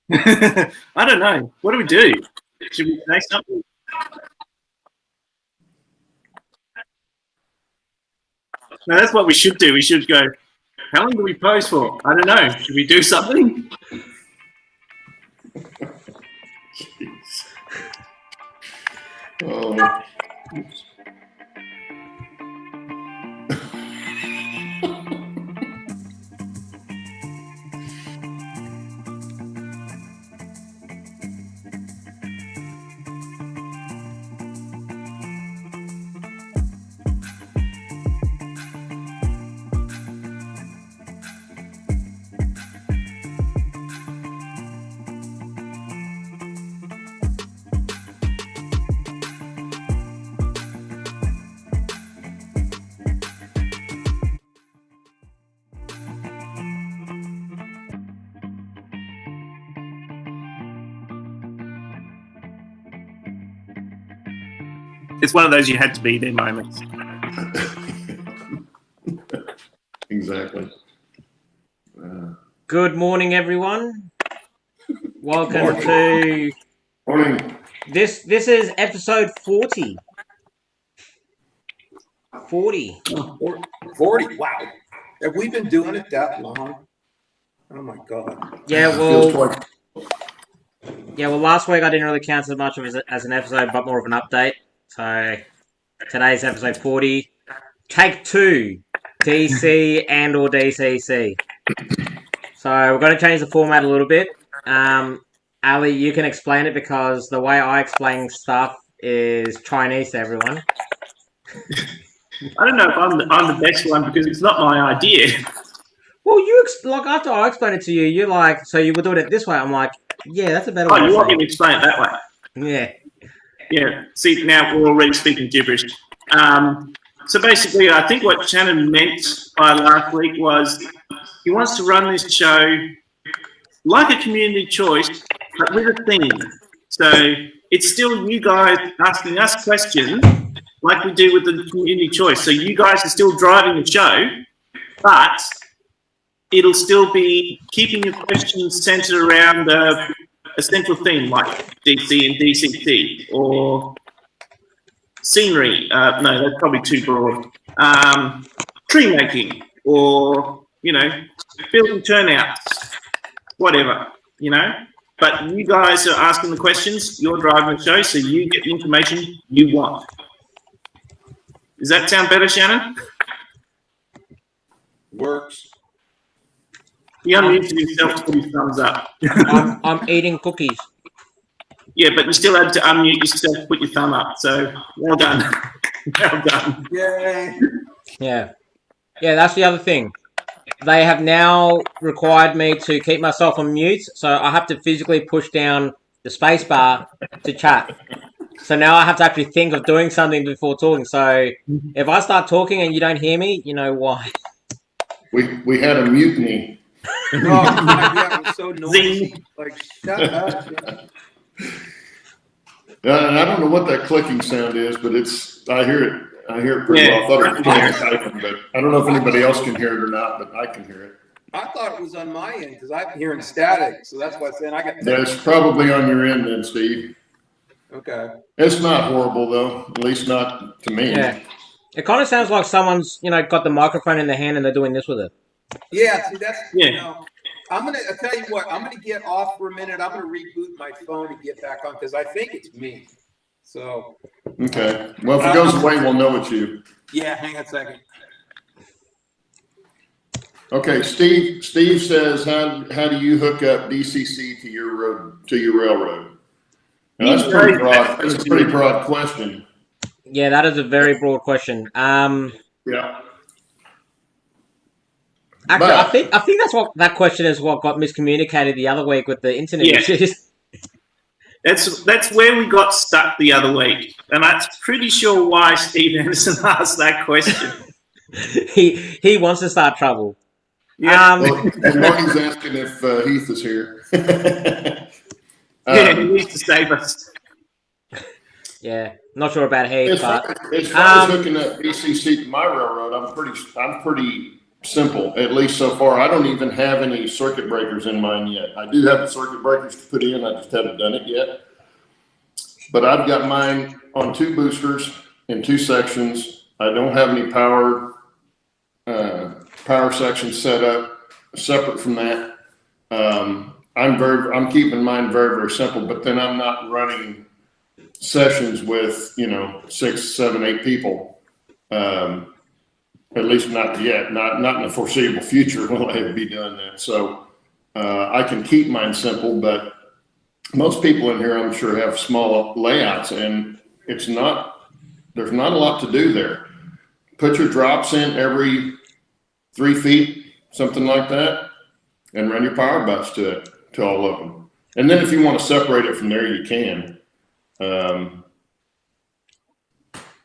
I don't know. What do we do? Should we say something? No, that's what we should do. We should go, how long do we pose for? I don't know. Should we do something? Oh. It's one of those you had to be there moments. Exactly. Good morning, everyone. Welcome to Morning. this. This is episode 40. 40. 40. Wow. Have we been doing it that long? Oh my God. Yeah, Feels well, twice. last week I didn't really count as much of it as an episode, but more of an update. So today's episode 40. Take 2, DC and or DCC. So we're going to change the format a little bit. Ali, you can explain it because the way I explain stuff is Chinese to everyone. I don't know if I'm the best one because it's not my idea. Well, like after I explain it to you, you're like, so you were doing it this way. I'm like, yeah, that's a better way. Oh, you want me to explain it that way? Yeah. Yeah. See, now we're already speaking gibberish. So basically, I think what Shannon meant by last week was he wants to run this show like a community choice, but with a theme. So it's still you guys asking us questions like we do with the community choice. So you guys are still driving the show, but it'll still be keeping your questions centered around a central theme like DC and DCC or scenery. No, that's probably too broad. Tree making or, building turnouts, whatever, But you guys are asking the questions, you're driving the show, so you get the information you want. Does that sound better, Shannon? Works. You unmuted yourself to put your thumbs up. I'm eating cookies. Yeah, but you still had to unmute yourself to put your thumb up. So well done. Well done. Yay. Yeah. Yeah, that's the other thing. They have now required me to keep myself on mute, so I have to physically push down the space bar to chat. So now I have to actually think of doing something before talking. So if I start talking and you don't hear me, you know why. We had a mutiny. Oh, yeah, it was so noisy. Like, shut up. I don't know what that clicking sound is, but I hear it pretty well. I thought it was typing, but I don't know if anybody else can hear it or not, but I can hear it. I thought it was on my end because I'm hearing static, so that's why I'm saying I got. That's probably on your end then, Steve. Okay. It's not horrible though, at least not to me. Yeah. It kind of sounds like someone's, got the microphone in their hand and they're doing this with it. Yeah, see, that's, Yeah. I'll tell you what, I'm going to get off for a minute. I'm going to reboot my phone and get back on because I think it's me. So. Okay. Well, if it goes away, we'll know it's you. Yeah, hang on a second. Okay, Steve says, how do you hook up DCC to your railroad? Now, that's pretty broad. That's a pretty broad question. Yeah, that is a very broad question. Yeah. Actually, I think that's what that question is. What got miscommunicated the other week with the internet issues. That's where we got stuck the other week, and I'm pretty sure why Steve Anderson asked that question. he wants to start trouble. Yeah. And Marty's asking if Heath is here. Yeah, he needs to save us. Yeah, not sure about Heath, As far as hooking up DCC to my railroad, I'm pretty simple, at least so far. I don't even have any circuit breakers in mine yet. I do have the circuit breakers to put in. I just haven't done it yet. But I've got mine on 2 boosters in 2 sections. I don't have any power sections set up separate from that. I'm keeping mine very, very simple, but then I'm not running sessions with, 6, 7, 8 people. At least not yet, not in the foreseeable future will I be doing that. So I can keep mine simple, but most people in here, I'm sure, have small layouts, and there's not a lot to do there. Put your drops in every 3 feet, something like that, and run your power bus to all of them. And then if you want to separate it from there, you can.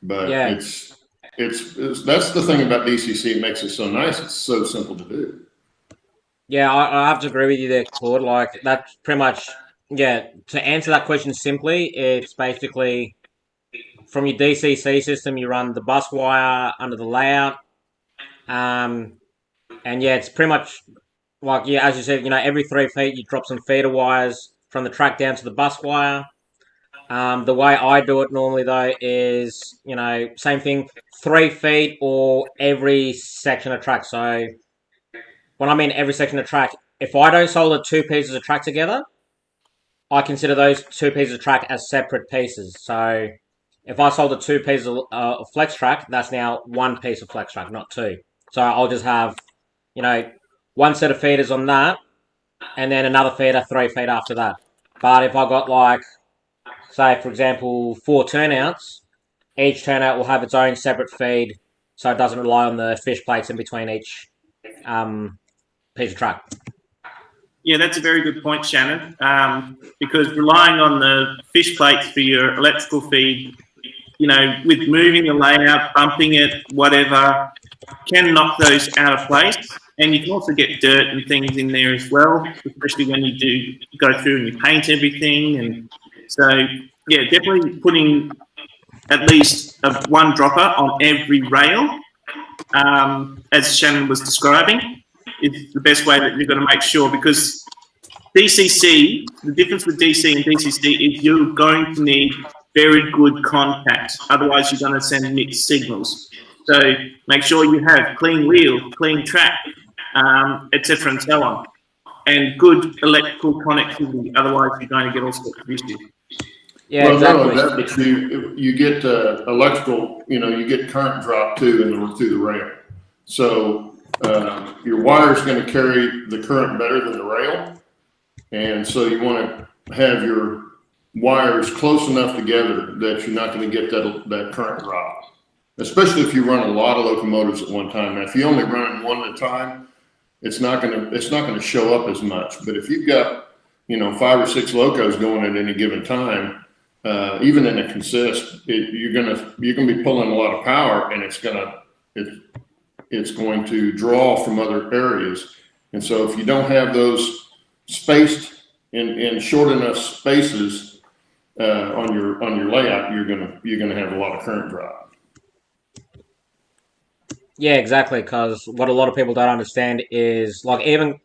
But Yeah. it's that's the thing about DCC. It makes it so nice. It's so simple to do. Yeah, I have to agree with you there, Claude. Like, that's pretty much, yeah, to answer that question simply, it's basically from your DCC system, you run the bus wire under the layout. And yeah, it's pretty much like, yeah, as you said, every 3 feet you drop some feeder wires from the track down to the bus wire. The way I do it normally, though, is, same thing, 3 feet or every section of track. So when I mean every section of track, if I don't solder 2 pieces of track together, I consider those 2 pieces of track as separate pieces. So if I solder 2 pieces of flex track, that's now 1 piece of flex track, not 2. So I'll just have, 1 set of feeders on that, and then another feeder 3 feet after that. But if I got, like, say, for example, 4 turnouts, each turnout will have its own separate feed, so it doesn't rely on the fish plates in between each piece of track. Yeah, that's a very good point, Shannon, because relying on the fish plates for your electrical feed, with moving the layout, bumping it, whatever, can knock those out of place. And you can also get dirt and things in there as well, especially when you do go through and you paint everything. And so, yeah, definitely putting at least 1 dropper on every rail, as Shannon was describing, is the best way that you're going to make sure, because DCC, the difference with DC and DCC is you're going to need very good contact. Otherwise, you're going to send mixed signals. So make sure you have clean wheel, clean track, etc. and so on, and good electrical connectivity. Otherwise, you're going to get all sorts of issues. Yeah, well, exactly. Not only that, but you get electrical, you get current drop too through the rail. So your wire is going to carry the current better than the rail. And so you want to have your wires close enough together that you're not going to get that current drop, especially if you run a lot of locomotives at one time. Now, if you only run one at a time, it's not going to show up as much. But if you've got 5 or 6 locos going at any given time, even in a consist, you're gonna be pulling a lot of power, and it's going to draw from other areas. And so if you don't have those spaced in short enough spaces on your layout, you're gonna have a lot of current drop. Yeah, exactly. Because what a lot of people don't understand is, even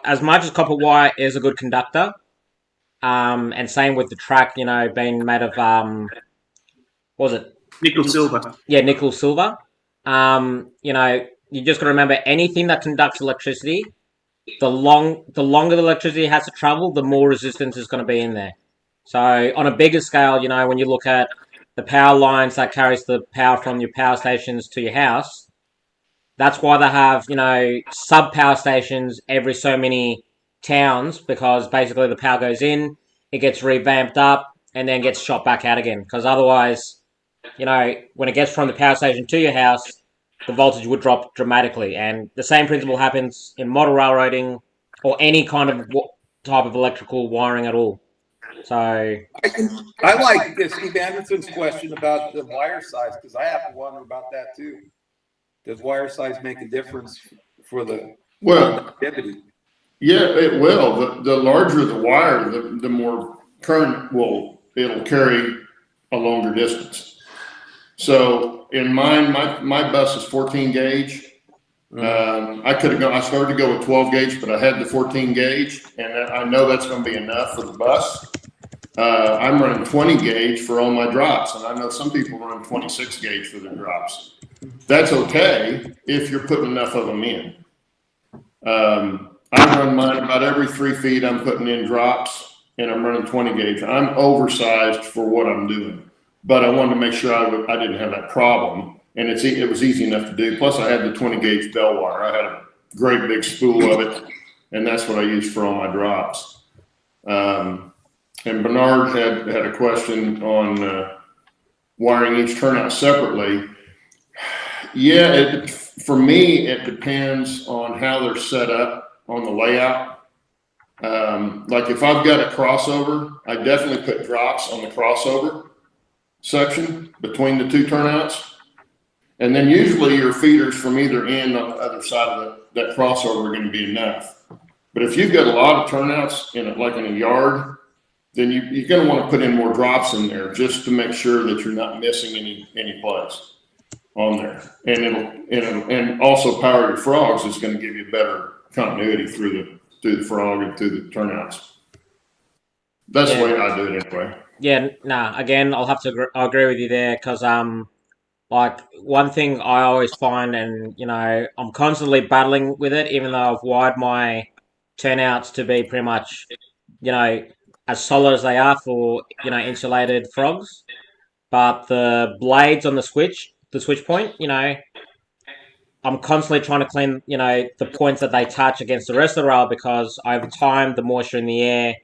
as much as copper wire is a good conductor, and same with the track, being made of what was it? Nickel silver. Yeah, nickel silver. You just got to remember, anything that conducts electricity, the longer the electricity has to travel, the more resistance is going to be in there. So on a bigger scale, when you look at the power lines that carries the power from your power stations to your house, that's why they have, sub power stations every so many towns, because basically the power goes in, it gets revamped up, and then gets shot back out again. Because otherwise, when it gets from the power station to your house, the voltage would drop dramatically. And the same principle happens in model railroading or any kind of type of electrical wiring at all. So I like Steve Anderson's question about the wire size, because I have to wonder about that too. Does wire size make a difference for the activity? Yeah, it will. The larger the wire, the more current it'll carry a longer distance. So in mine, my bus is 14 gauge. I started to go with 12 gauge, but I had the 14 gauge, and I know that's going to be enough for the bus. I'm running 20 gauge for all my drops, and I know some people run 26 gauge for their drops. That's okay if you're putting enough of them in. I run mine about every 3 feet. I'm putting in drops, and I'm running 20 gauge. I'm oversized for what I'm doing, but I wanted to make sure I didn't have that problem, and it was easy enough to do. Plus, I had the 20 gauge bell wire. I had a great big spool of it, and that's what I used for all my drops. And Bernard had a question on wiring each turnout separately. Yeah, for me, it depends on how they're set up on the layout. Like if I've got a crossover, I definitely put drops on the crossover section between the 2 turnouts. And then usually your feeders from either end on the other side of that crossover are going to be enough. But if you've got a lot of turnouts like in a yard, then you're going to want to put in more drops in there just to make sure that you're not missing any place on there. And also power your frogs is going to give you better continuity through the frog and through the turnouts. That's the way I do it anyway. Yeah, again, I'll have to I agree with you there, because like one thing I always find, and I'm constantly battling with it, even though I've wired my turnouts to be pretty much as solid as they are for insulated frogs, but the blades on the switch point, I'm constantly trying to clean the points that they touch against the rest of the rail, because over time the moisture in the air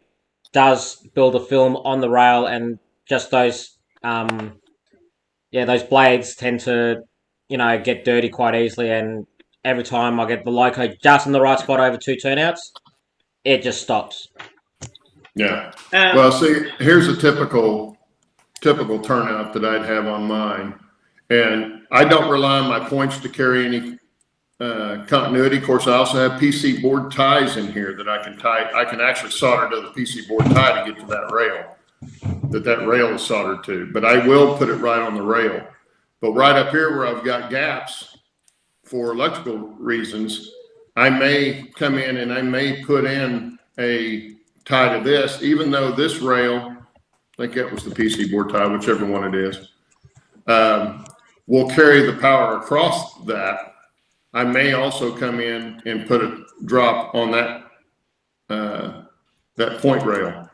does build a film on the rail, and just those those blades tend to get dirty quite easily, and every time I get the loco just in the right spot over 2 turnouts, it just stops. Yeah. Well, see, here's a typical turnout that I'd have on mine, and I don't rely on my points to carry any continuity. Of course, I also have PC board ties in here that I can tie. I can actually solder to the PC board tie to get to that rail that rail is soldered to, but I will put it right on the rail. But right up here where I've got gaps for electrical reasons, I may come in and I may put in a tie to this, even though this rail, I think that was the PC board tie, whichever one it is, will carry the power across that. I may also come in and put a drop on that point rail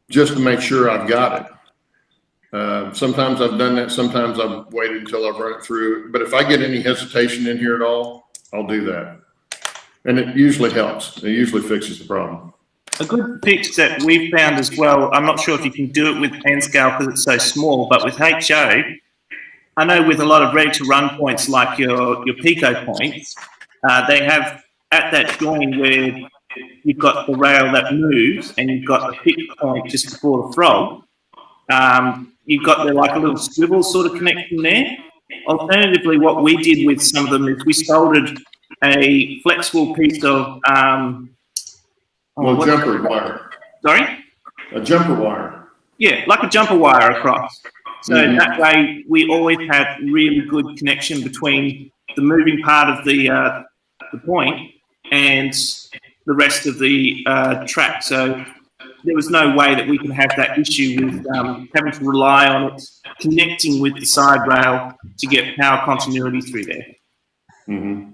just to make sure I've got it. Sometimes I've done that. Sometimes I've waited until I've run it through. But if I get any hesitation in here at all, I'll do that. And it usually helps. It usually fixes the problem. A good fix that we've found as well, I'm not sure if you can do it with hand scale because it's so small, but with HO, I know with a lot of ready-to-run points like your Pico points, they have at that join where you've got the rail that moves and you've got the pick point just before the frog, you've got like a little swivel sort of connection there. Alternatively, what we did with some of them is we soldered a flexible piece of jumper wire. Sorry? A jumper wire. Yeah, like a jumper wire across. So that way we always had really good connection between the moving part of the point and the rest of the track. So there was no way that we could have that issue with having to rely on it connecting with the side rail to get power continuity through there. Mm-hmm.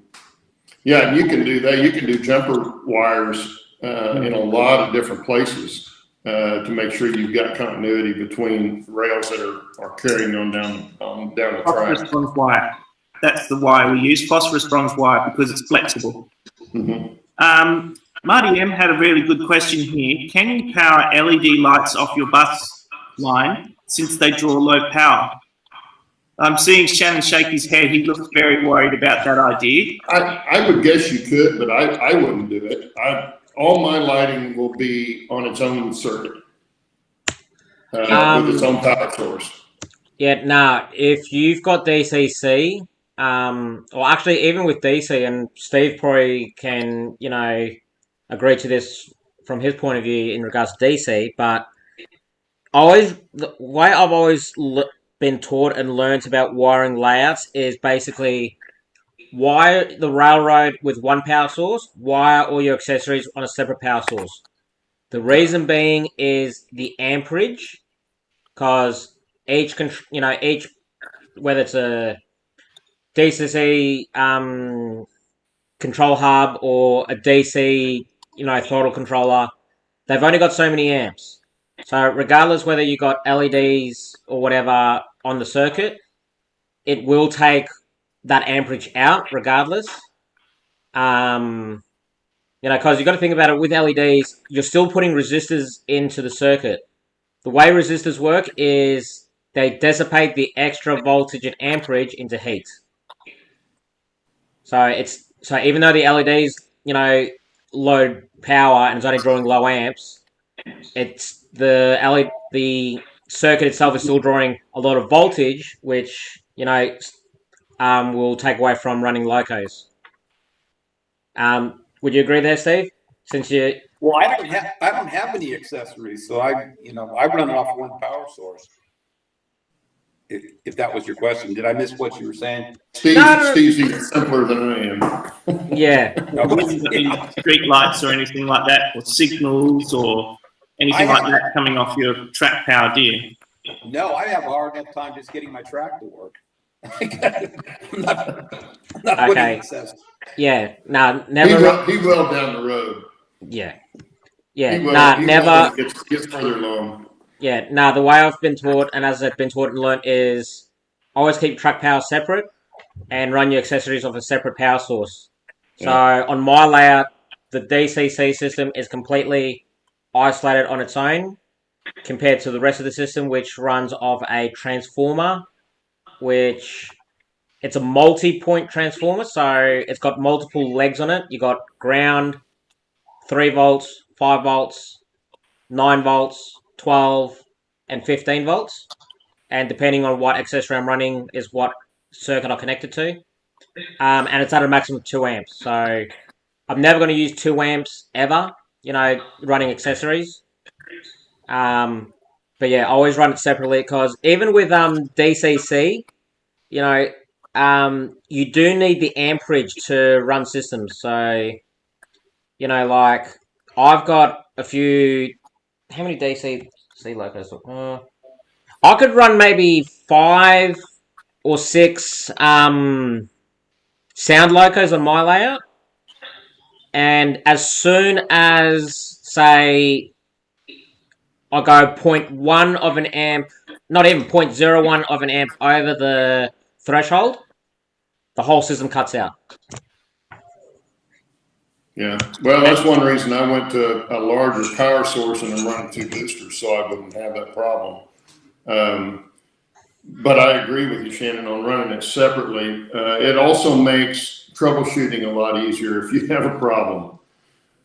Yeah, you can do that. You can do jumper wires in a lot of different places to make sure you've got continuity between rails that are carrying on down the track. Phosphorus bronze wire. That's the wire we use, phosphorus bronze wire, because it's flexible. Mm-hmm. Marty M had a really good question here. Can you power LED lights off your bus line since they draw low power? I'm seeing Shannon shake his head. He looks very worried about that idea. I would guess you could, but I wouldn't do it. All my lighting will be on its own circuit with its own power source. Yeah, if you've got DCC, or actually even with DC, and Steve probably can, agree to this from his point of view in regards to DC, but the way I've always been taught and learned about wiring layouts is basically wire the railroad with one power source, wire all your accessories on a separate power source. The reason being is the amperage, because each whether it's a DCC control hub or a DC throttle controller, they've only got so many amps. So regardless whether you got LEDs or whatever on the circuit, it will take that amperage out regardless. Because you got to think about it with LEDs, you're still putting resistors into the circuit. The way resistors work is they dissipate the extra voltage and amperage into heat. So even though the LEDs, load power and it's only drawing low amps, it's the circuit itself is still drawing a lot of voltage, which will take away from running locos. Would you agree there, Steve? Well, I don't have any accessories, so I run off one power source. If that was your question, did I miss what you were saying? Steve's even simpler than I am. Yeah. Street lights or anything like that, or signals or anything like that coming off your track power, do you? No, I have a hard enough time just getting my track to work. I'm not Okay. Yeah. No, never. He well down the road. Yeah. Yeah. Never. Gets further along. Yeah. The way I've been taught, and as I've been taught and learnt, is always keep track power separate and run your accessories off a separate power source. So on my layout, the DCC system is completely isolated on its own compared to the rest of the system, which runs off a transformer, which it's a multi-point transformer, so it's got multiple legs on it. You got ground, 3 volts, 5 volts, 9 volts, 12, and 15 volts. And depending on what accessory I'm running is what circuit I'll connect it to. And it's at a maximum of 2 amps. So I'm never going to use 2 amps ever, running accessories. But yeah, I always run it separately because even with DCC, you do need the amperage to run systems. So, like I've got a few. How many DCC locos? I could run maybe 5 or 6 sound locos on my layout, and as soon as say I go 0.1 of an amp, not even 0.01 of an amp over the threshold, the whole system cuts out. Yeah, well, that's one reason I went to a larger power source and I'm running 2 boosters, so I wouldn't have that problem. But I agree with you, Shannon, on running it separately. It also makes troubleshooting a lot easier if you have a problem.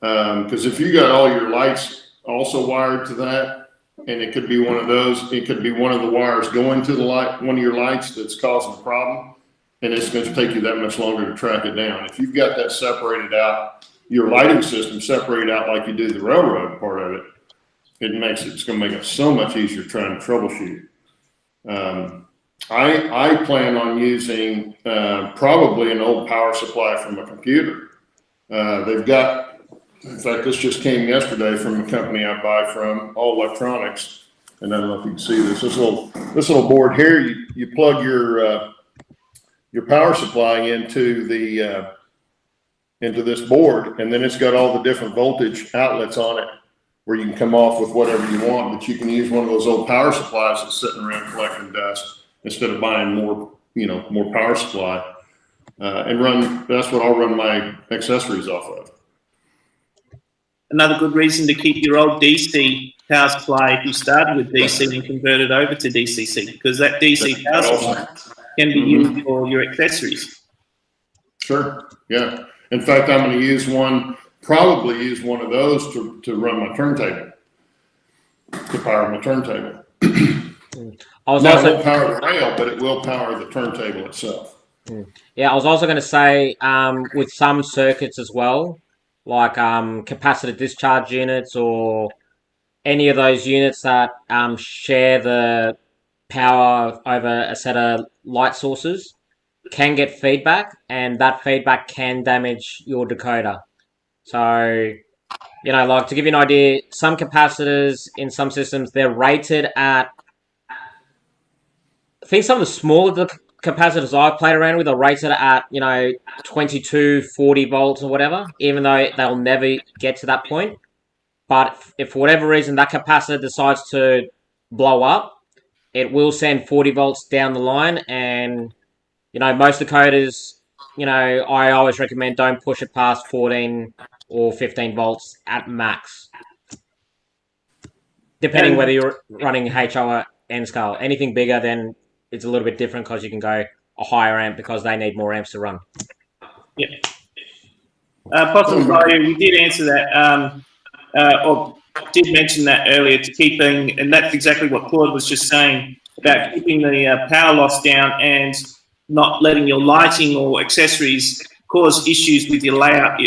Because if you got all your lights also wired to that, and it could be one of those, it could be one of the wires going to the light, one of your lights that's causing the problem, and it's going to take you that much longer to track it down. If you've got that separated out, your lighting system separated out like you do the railroad part of it, it's going to make it so much easier trying to troubleshoot. I plan on using probably an old power supply from a computer. They've got, in fact, this just came yesterday from the company I buy from, All Electronics, and I don't know if you can see this. This little board here, you plug your power supply into this board, and then it's got all the different voltage outlets on it where you can come off with whatever you want, but you can use one of those old power supplies that's sitting around collecting dust instead of buying more power supply, and that's what I'll run my accessories off of. Another good reason to keep your old DC power supply if you started with DC and converted over to DCC, because that DC power supply can be used for your accessories. Sure, yeah. In fact, I'm going to probably use one of those to run my turntable, to power my turntable. It won't power the rail, but it will power the turntable itself. Yeah, I was also going to say, with some circuits as well, like capacitor discharge units or any of those units that share the power over a set of light sources, can get feedback, and that feedback can damage your decoder. So, like to give you an idea, some capacitors in some systems, they're rated at, I think some of the smaller capacitors I've played around with are rated at, 22, 40 volts or whatever, even though they'll never get to that point. But if for whatever reason that capacitor decides to blow up, it will send 40 volts down the line. And, most decoders, I always recommend don't push it past 14 or 15 volts at max. Depending whether you're running HO or N scale. Anything bigger, then it's a little bit different because you can go a higher amp because they need more amps to run. Yeah. Possible value, we did answer that, or did mention that earlier, to keeping, and that's exactly what Claude was just saying, about keeping the power loss down and not letting your lighting or accessories cause issues with your layout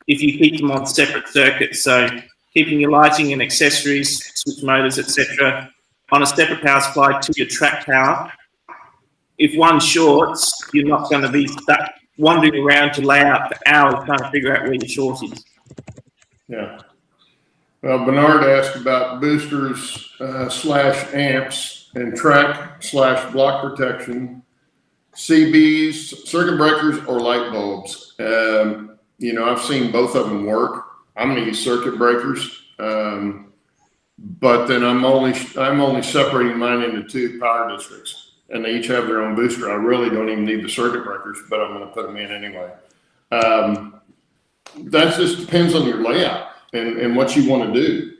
if you keep them on separate circuits. So keeping your lighting and accessories, switch motors, etc., on a separate power supply to your track power. If one shorts, you're not going to be stuck wandering around to layout for hours trying to figure out where your short is. Yeah. Well, Bernard asked about boosters / amps and track / block protection, CBs, circuit breakers, or light bulbs. I've seen both of them work. I'm going to use circuit breakers, but then I'm only separating mine into 2 power districts, and they each have their own booster. I really don't even need the circuit breakers, but I'm going to put them in anyway. That just depends on your layout and what you want to do.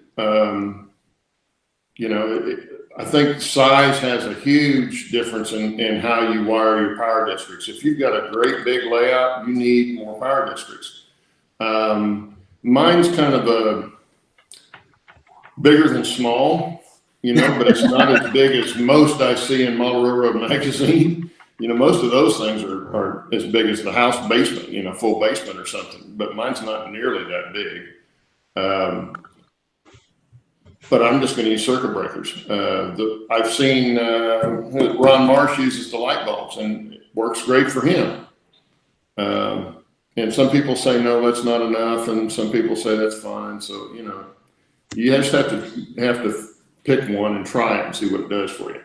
I think size has a huge difference in how you wire your power districts. If you've got a great big layout, you need more power districts. Mine's kind of a bigger than small, but it's not as big as most I see in Model Railroad magazine. Most of those things are as big as the house basement, full basement or something, but mine's not nearly that big. But I'm just going to use circuit breakers. I've seen Ron Marsh uses the light bulbs, and it works great for him. And some people say, no, that's not enough, and some people say that's fine. So, you just have to pick one and try it and see what it does for you.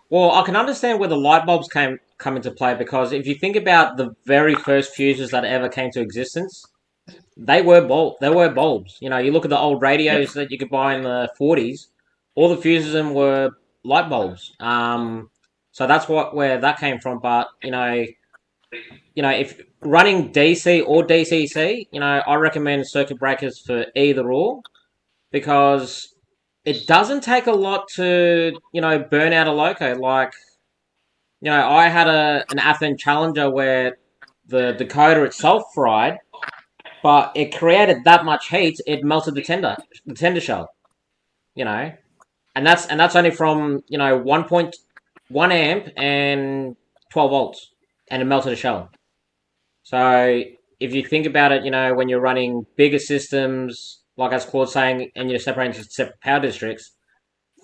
Well, I can understand where the light bulbs come into play, because if you think about the very first fuses that ever came to existence, they were bulbs. You look at the old radios that you could buy in the 40s, all the fuses in them were light bulbs. So that's where that came from. But, if running DC or DCC, I recommend circuit breakers for either or, because it doesn't take a lot to, burn out a loco. Like, I had an Athens Challenger where the decoder itself fried, but it created that much heat, it melted the tender shell, and that's only from 1.1 amp and 12 volts, and it melted a shell. So if you think about it, when you're running bigger systems, like as Claude's saying, and you're separating into separate power districts,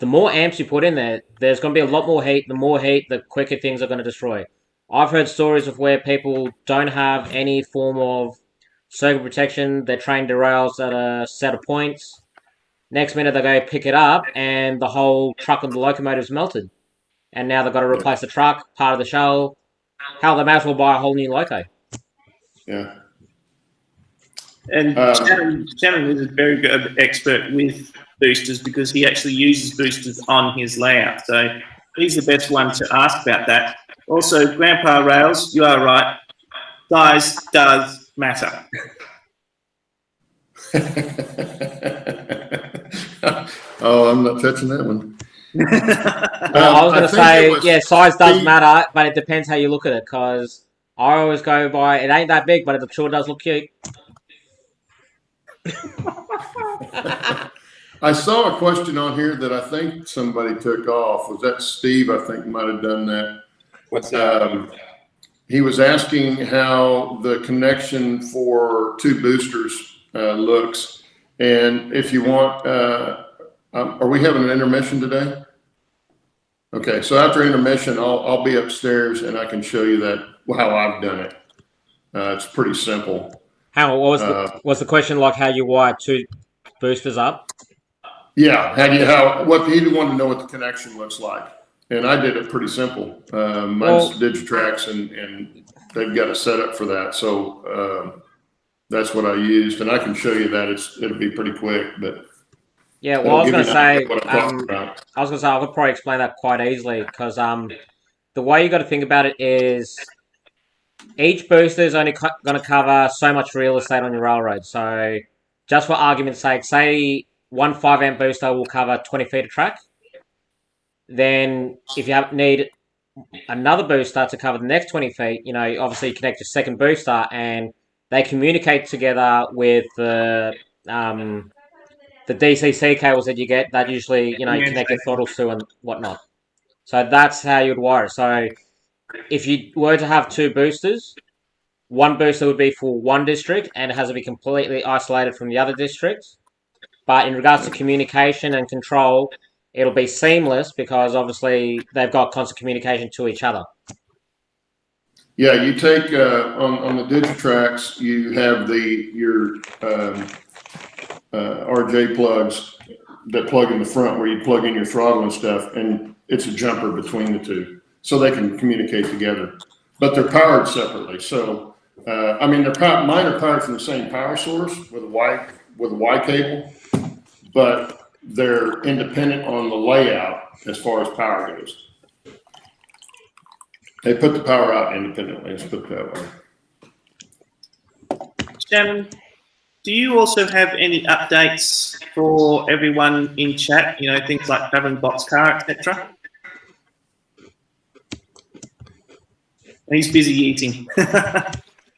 the more amps you put in there, there's going to be a lot more heat. The more heat, the quicker things are going to destroy. I've heard stories of where people don't have any form of circuit protection. They're trained derails at a set of points. Next minute they go pick it up, and the whole truck of the locomotive's melted. And now they've got to replace the truck, part of the shell. Hell, they may as well buy a whole new loco. Yeah. And Shannon is a very good expert with boosters, because he actually uses boosters on his layout. So he's the best one to ask about that. Also, Grandpa Rails, you are right. Size does matter. Oh, I'm not touching that one. I was going to say, size does matter, but it depends how you look at it, because I always go by, it ain't that big, but it sure does look cute. I saw a question on here that I think somebody took off. Was that Steve? I think might have done that. What's that? He was asking how the connection for 2 boosters looks. And if you want, are we having an intermission today? Okay, so after intermission, I'll be upstairs and I can show you how I've done it. It's pretty simple. How what was the question like? How you wire two boosters up? Yeah, he wanted to know what the connection looks like, and I did it pretty simple. Mine's Digitrax, and they've got a setup for that, so that's what I used, and I can show you that. It'll be pretty quick, but yeah. Well, I was going to say, I could probably explain that quite easily because the way you got to think about it is each booster is only going to cover so much real estate on your railroad. So, just for argument's sake, say one 5-amp booster will cover 20 feet of track. Then, if you need another booster to cover the next 20 feet, obviously you connect your second booster and they communicate together with the DCC cables that you get that usually, you connect your throttles to and whatnot. So that's how you'd wire it. So if you were to have two boosters, one booster would be for one district and it has to be completely isolated from the other districts. But in regards to communication and control, it'll be seamless because obviously they've got constant communication to each other. Yeah, you take on the Digitrax, you have your RJ plugs that plug in the front where you plug in your throttle and stuff, and it's a jumper between the two, so they can communicate together. But they're powered separately. So, mine are powered from the same power source with a Y cable, but they're independent on the layout as far as power goes. They put the power out independently. Let's put it that way. Shannon, do you also have any updates for everyone in chat? Things like traveling boxcar, etc. He's busy eating.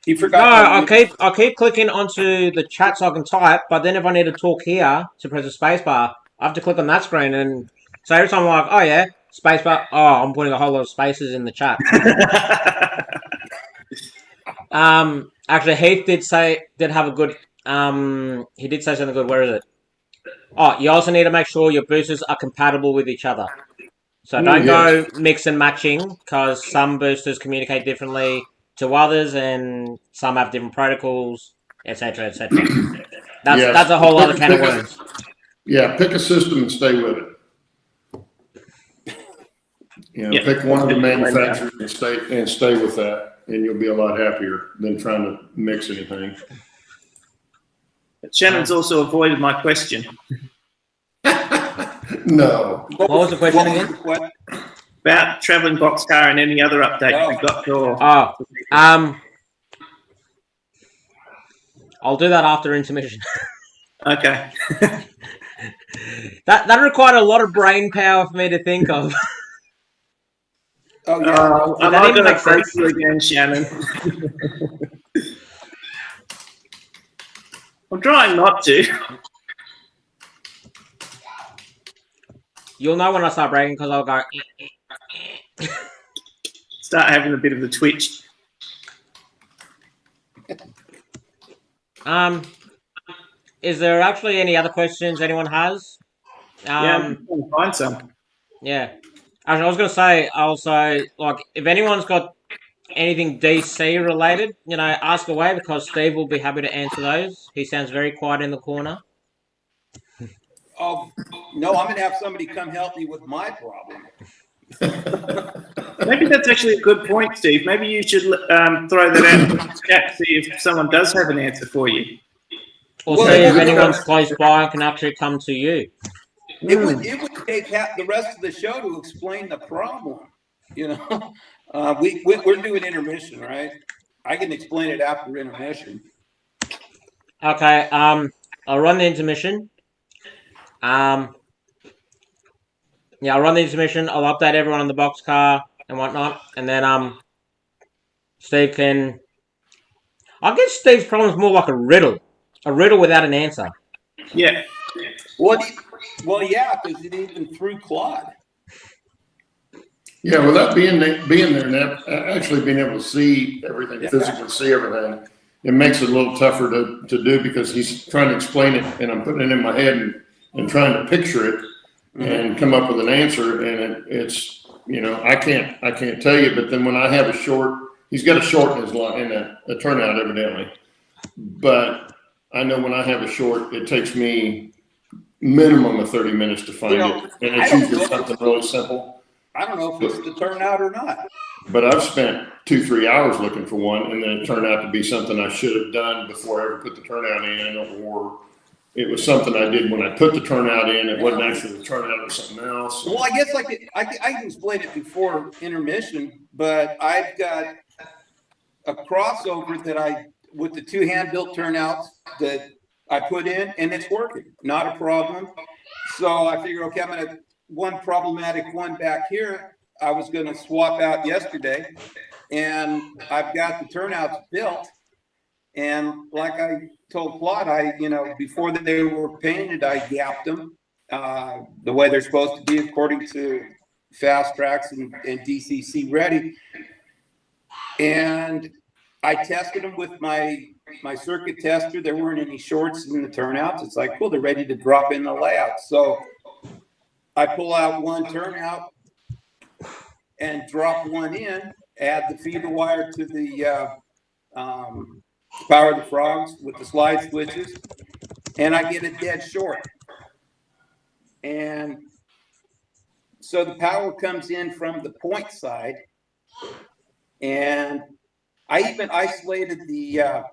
He forgot. No, I keep clicking onto the chat so I can type, but then if I need to talk here to press the spacebar, I have to click on that screen, and so every time I'm like, oh yeah, spacebar. Oh, I'm putting a whole lot of spaces in the chat. Actually, Heath did have a good. He did say something good. Where is it? Oh, you also need to make sure your boosters are compatible with each other. So don't go mix and matching because some boosters communicate differently to others, and some have different protocols, etc., etc. That's a whole other can of worms. Yeah, pick a system and stay with it. Pick one of the manufacturers and stay with that, and you'll be a lot happier than trying to mix anything. Shannon's also avoided my question. No. What was the question again? About traveling boxcar and any other update you got for. I'll do that after intermission. Okay. That required a lot of brain power for me to think of. Oh yeah. I'm not going to break you again, Shannon. I'm trying not to. You'll know when I start bragging because I'll go. Start having a bit of the twitch. Is there actually any other questions anyone has? Yeah, we'll find some. Yeah. Actually, I was going to say also, like, if anyone's got anything DC related, ask away because Steve will be happy to answer those. He sounds very quiet in the corner. Oh, no, I'm going to have somebody come help me with my problem. Maybe that's actually a good point, Steve. Maybe you should throw that out in the chat, see if someone does have an answer for you. Or see if anyone's close by and can actually come to you. It would take the rest of the show to explain the problem. We're doing intermission, right? I can explain it after intermission. Okay, I'll run the intermission. I'll run the intermission. I'll update everyone on the boxcar and whatnot, and then Steve can. I guess Steve's problem is more like a riddle without an answer. Yeah. Well, yeah, because it even threw Claude. Yeah, without being there and actually being able to see everything, physically see everything, it makes it a little tougher to do because he's trying to explain it, and I'm putting it in my head and trying to picture it and come up with an answer, and it's I can't tell you, but then when I have a short he's got a short in his line, in a turnout evidently. But I know when I have a short, it takes me minimum of 30 minutes to find it. And it's usually something really simple. I don't know if it's the turnout or not. But I've spent 2-3 hours looking for one, and then it turned out to be something I should have done before I ever put the turnout in, or it was something I did when I put the turnout in. It wasn't actually the turnout or something else. Well, I guess I can explain it before intermission, but I've got a crossover that with the 2 hand-built turnouts that I put in, and it's working. Not a problem. So I figured, okay, I'm gonna one problematic one back here. I was gonna swap out yesterday, and I've got the turnouts built. And like I told Claude, before they were painted, I gapped them the way they're supposed to be according to Fast Tracks and DCC ready. And I tested them with my circuit tester. There weren't any shorts in the turnouts. It's like, cool, they're ready to drop in the layout. So I pull out one turnout and drop one in, add the feeder wire to the power the frogs with the slide switches, and I get a dead short. And so the power comes in from the point side, and I even isolated the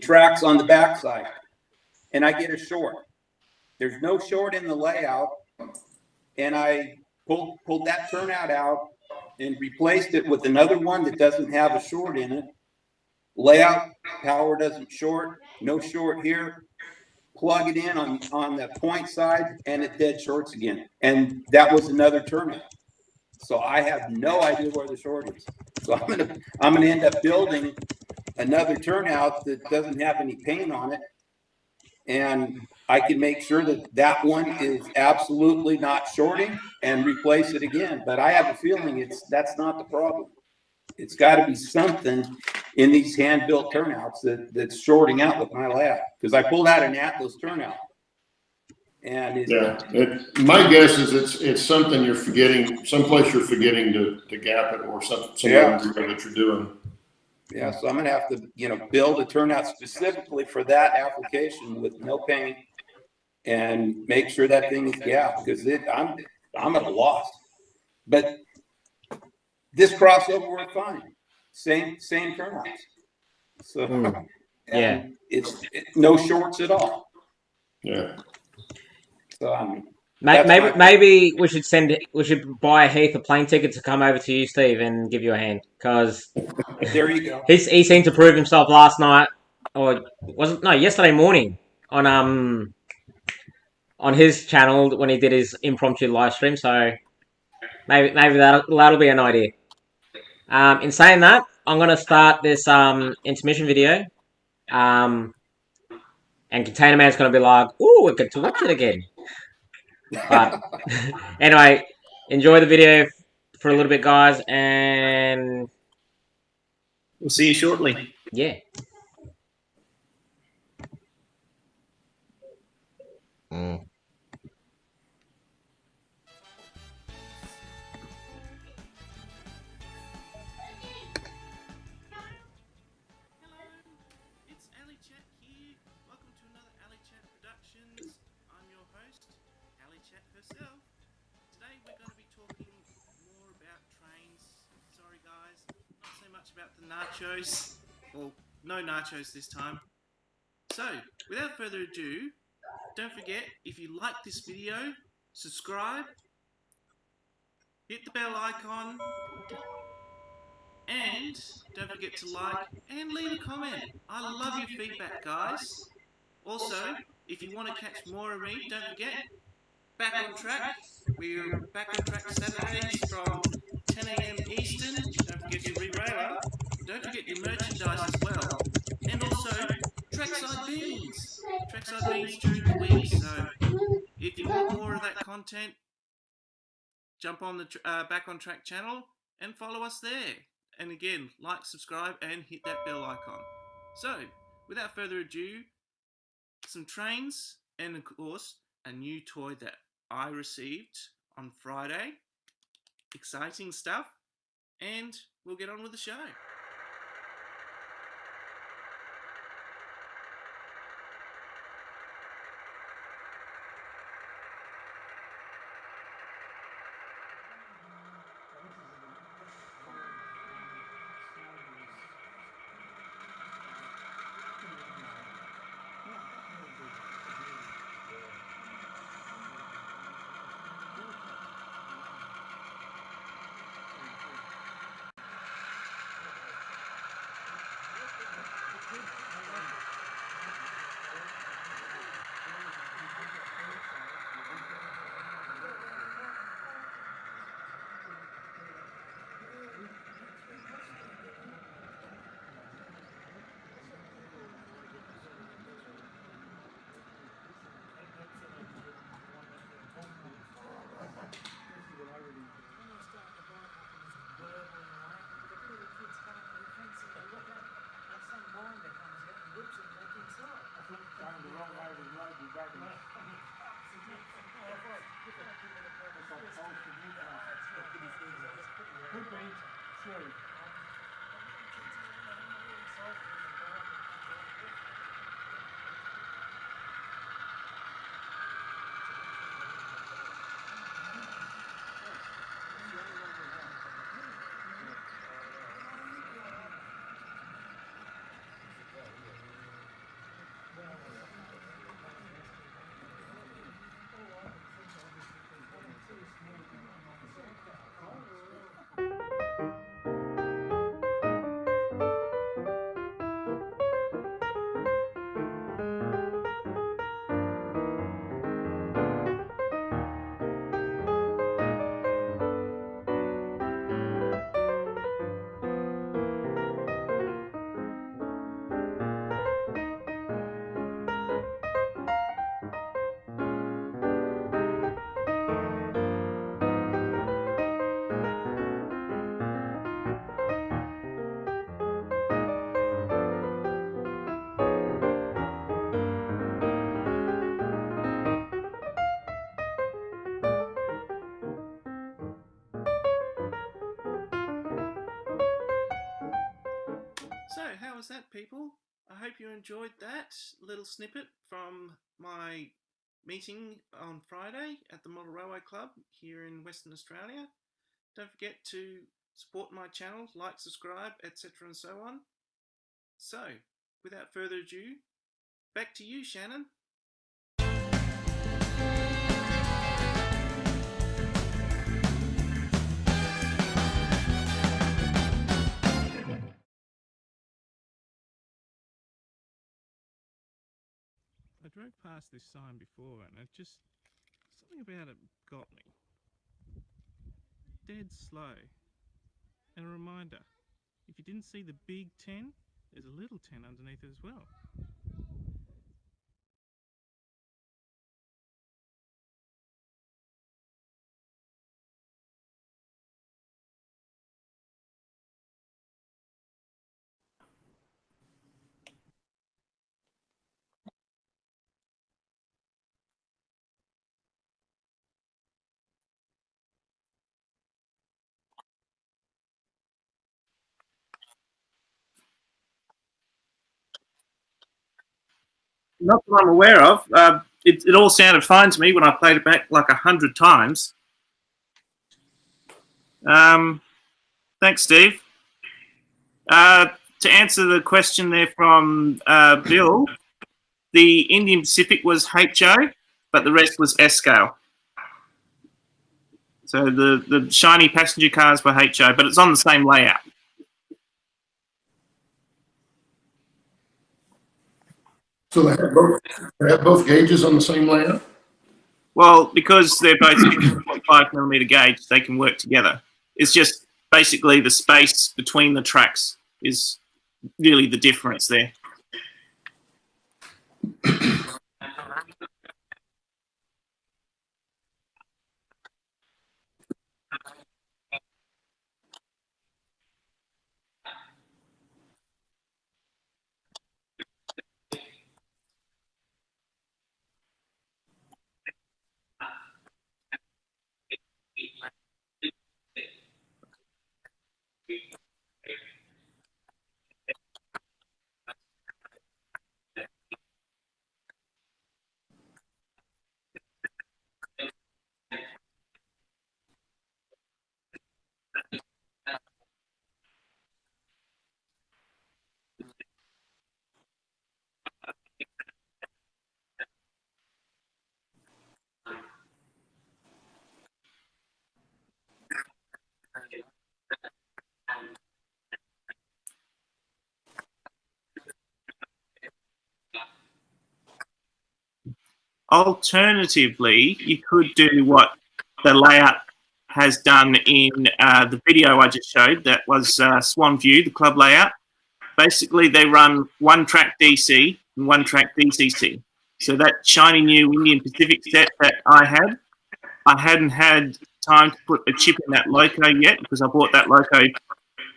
tracks on the back side, and I get a short. There's no short in the layout, and I pulled that turnout out and replaced it with another one that doesn't have a short in it. Layout, power doesn't short, no short here. Plug it in on the point side, and it dead shorts again. And that was another turnout. So I have no idea where the short is. So I'm gonna end up building another turnout that doesn't have any paint on it, and I can make sure that one is absolutely not shorting and replace it again. But I have a feeling that's not the problem. It's got to be something in these hand-built turnouts that's shorting out with my lab, because I pulled out an Atlas turnout. And my guess is it's something you're forgetting, someplace you're forgetting to gap it, or something that you're doing. Yeah, so I'm gonna have to, build a turnout specifically for that application with no paint, and make sure that thing is gapped, because I'm at a loss. But this crossover worked fine. Same turnouts. So yeah, it's no shorts at all. Yeah. So maybe we should buy Heath a plane ticket to come over to you, Steve, and give you a hand, because there you go. He seemed to prove himself last night, or yesterday morning on his channel when he did his impromptu live stream. So maybe that'll be an idea. In saying that, I'm gonna start this intermission video, and Container Man's gonna be like, "Ooh, I get to watch it again." But anyway, enjoy the video for a little bit, guys, and we'll see you shortly. Yeah. It's AllyChat here. Welcome to another AllyChat Productions. I'm your host, AllyChat herself. Today we're going to be talking more about trains. Sorry guys, not so much about the nachos. Well, no nachos this time. So, without further ado, don't forget, if you like this video, subscribe, hit the bell icon, and don't forget to like and leave a comment. I love your feedback, guys. Also, if you want to catch more of me, don't forget, Back on Track. We're back on track Saturdays from 10 AM Eastern. Don't forget your re-railer. Don't forget your merchandise as well. And also, trackside beans. Trackside beans during the week. So, if you want more of that content, jump on the Back on Track channel and follow us there. And again, like, subscribe, and hit that bell icon. So, without further ado, some trains, and of course, a new toy that I received on Friday. Exciting stuff. And we'll get on with the show. So, how was that, people? I hope you enjoyed that little snippet from my meeting on Friday at the Model Railway Club here in Western Australia. Don't forget to support my channel, like, subscribe, etc. and so on. So, without further ado, back to you, Shannon. I drove past this sign before and it just, something about it got me. Dead slow. And a reminder, if you didn't see the big 10, there's a little 10 underneath it as well. Not that I'm aware of. It all sounded fine to me when I played it back like 100 times. Thanks, Steve. To answer the question there from Bill, the Indian Pacific was HO, but the rest was S scale. So the shiny passenger cars were HO, but it's on the same layout. So they have both gauges on the same layout? Well, because they're both 6.5mm gauge, they can work together. It's just basically the space between the tracks is really the difference there. Alternatively, you could do what the layout has done in the video I just showed. That was Swan View, the club layout. Basically, they run one track DC and one track DCC. So that shiny new Indian Pacific set that I hadn't had time to put a chip in that loco yet because I bought that loco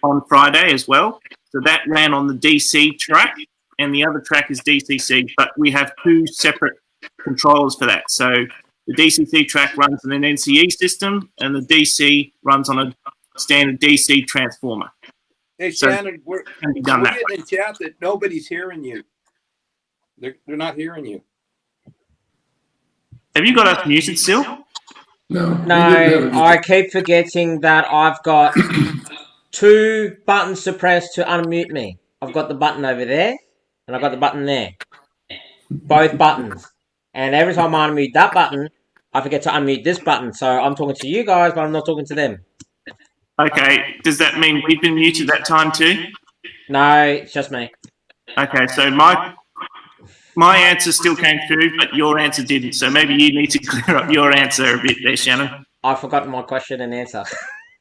on Friday as well. So that ran on the DC track, and the other track is DCC. But we have two separate controllers for that. So the DCC track runs on an NCE system, and the DC runs on a standard DC transformer. Hey, So Shannon, we're can be done that getting in chat that nobody's hearing you. They're not hearing you. Have you got us muted still? No. No, I keep forgetting that I've got two buttons to press to unmute me. I've got the button over there, and I've got the button there. Both buttons. And every time I unmute that button, I forget to unmute this button. So I'm talking to you guys, but I'm not talking to them. Okay, does that mean we've been muted that time too? No, it's just me. Okay, so my answer still came through, but your answer didn't. So maybe you need to clear up your answer a bit there, Shannon. I've forgotten my question and answer.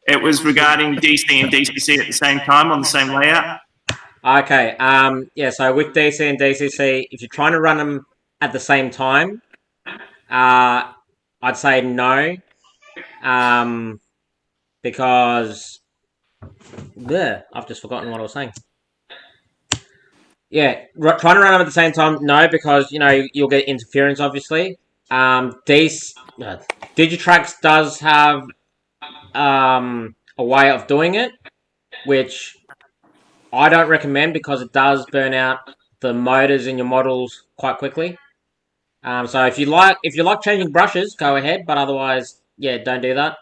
It was regarding DC and DCC at the same time on the same layout. Okay, yeah, so with DC and DCC, if you're trying to run them at the same time, I'd say no. Because I've just forgotten what I was saying. Yeah, trying to run them at the same time, no, because you'll get interference. Obviously, Digitrax does have a way of doing it, which I don't recommend because it does burn out the motors in your models quite quickly. So if you like changing brushes, go ahead, but otherwise, yeah, don't do that.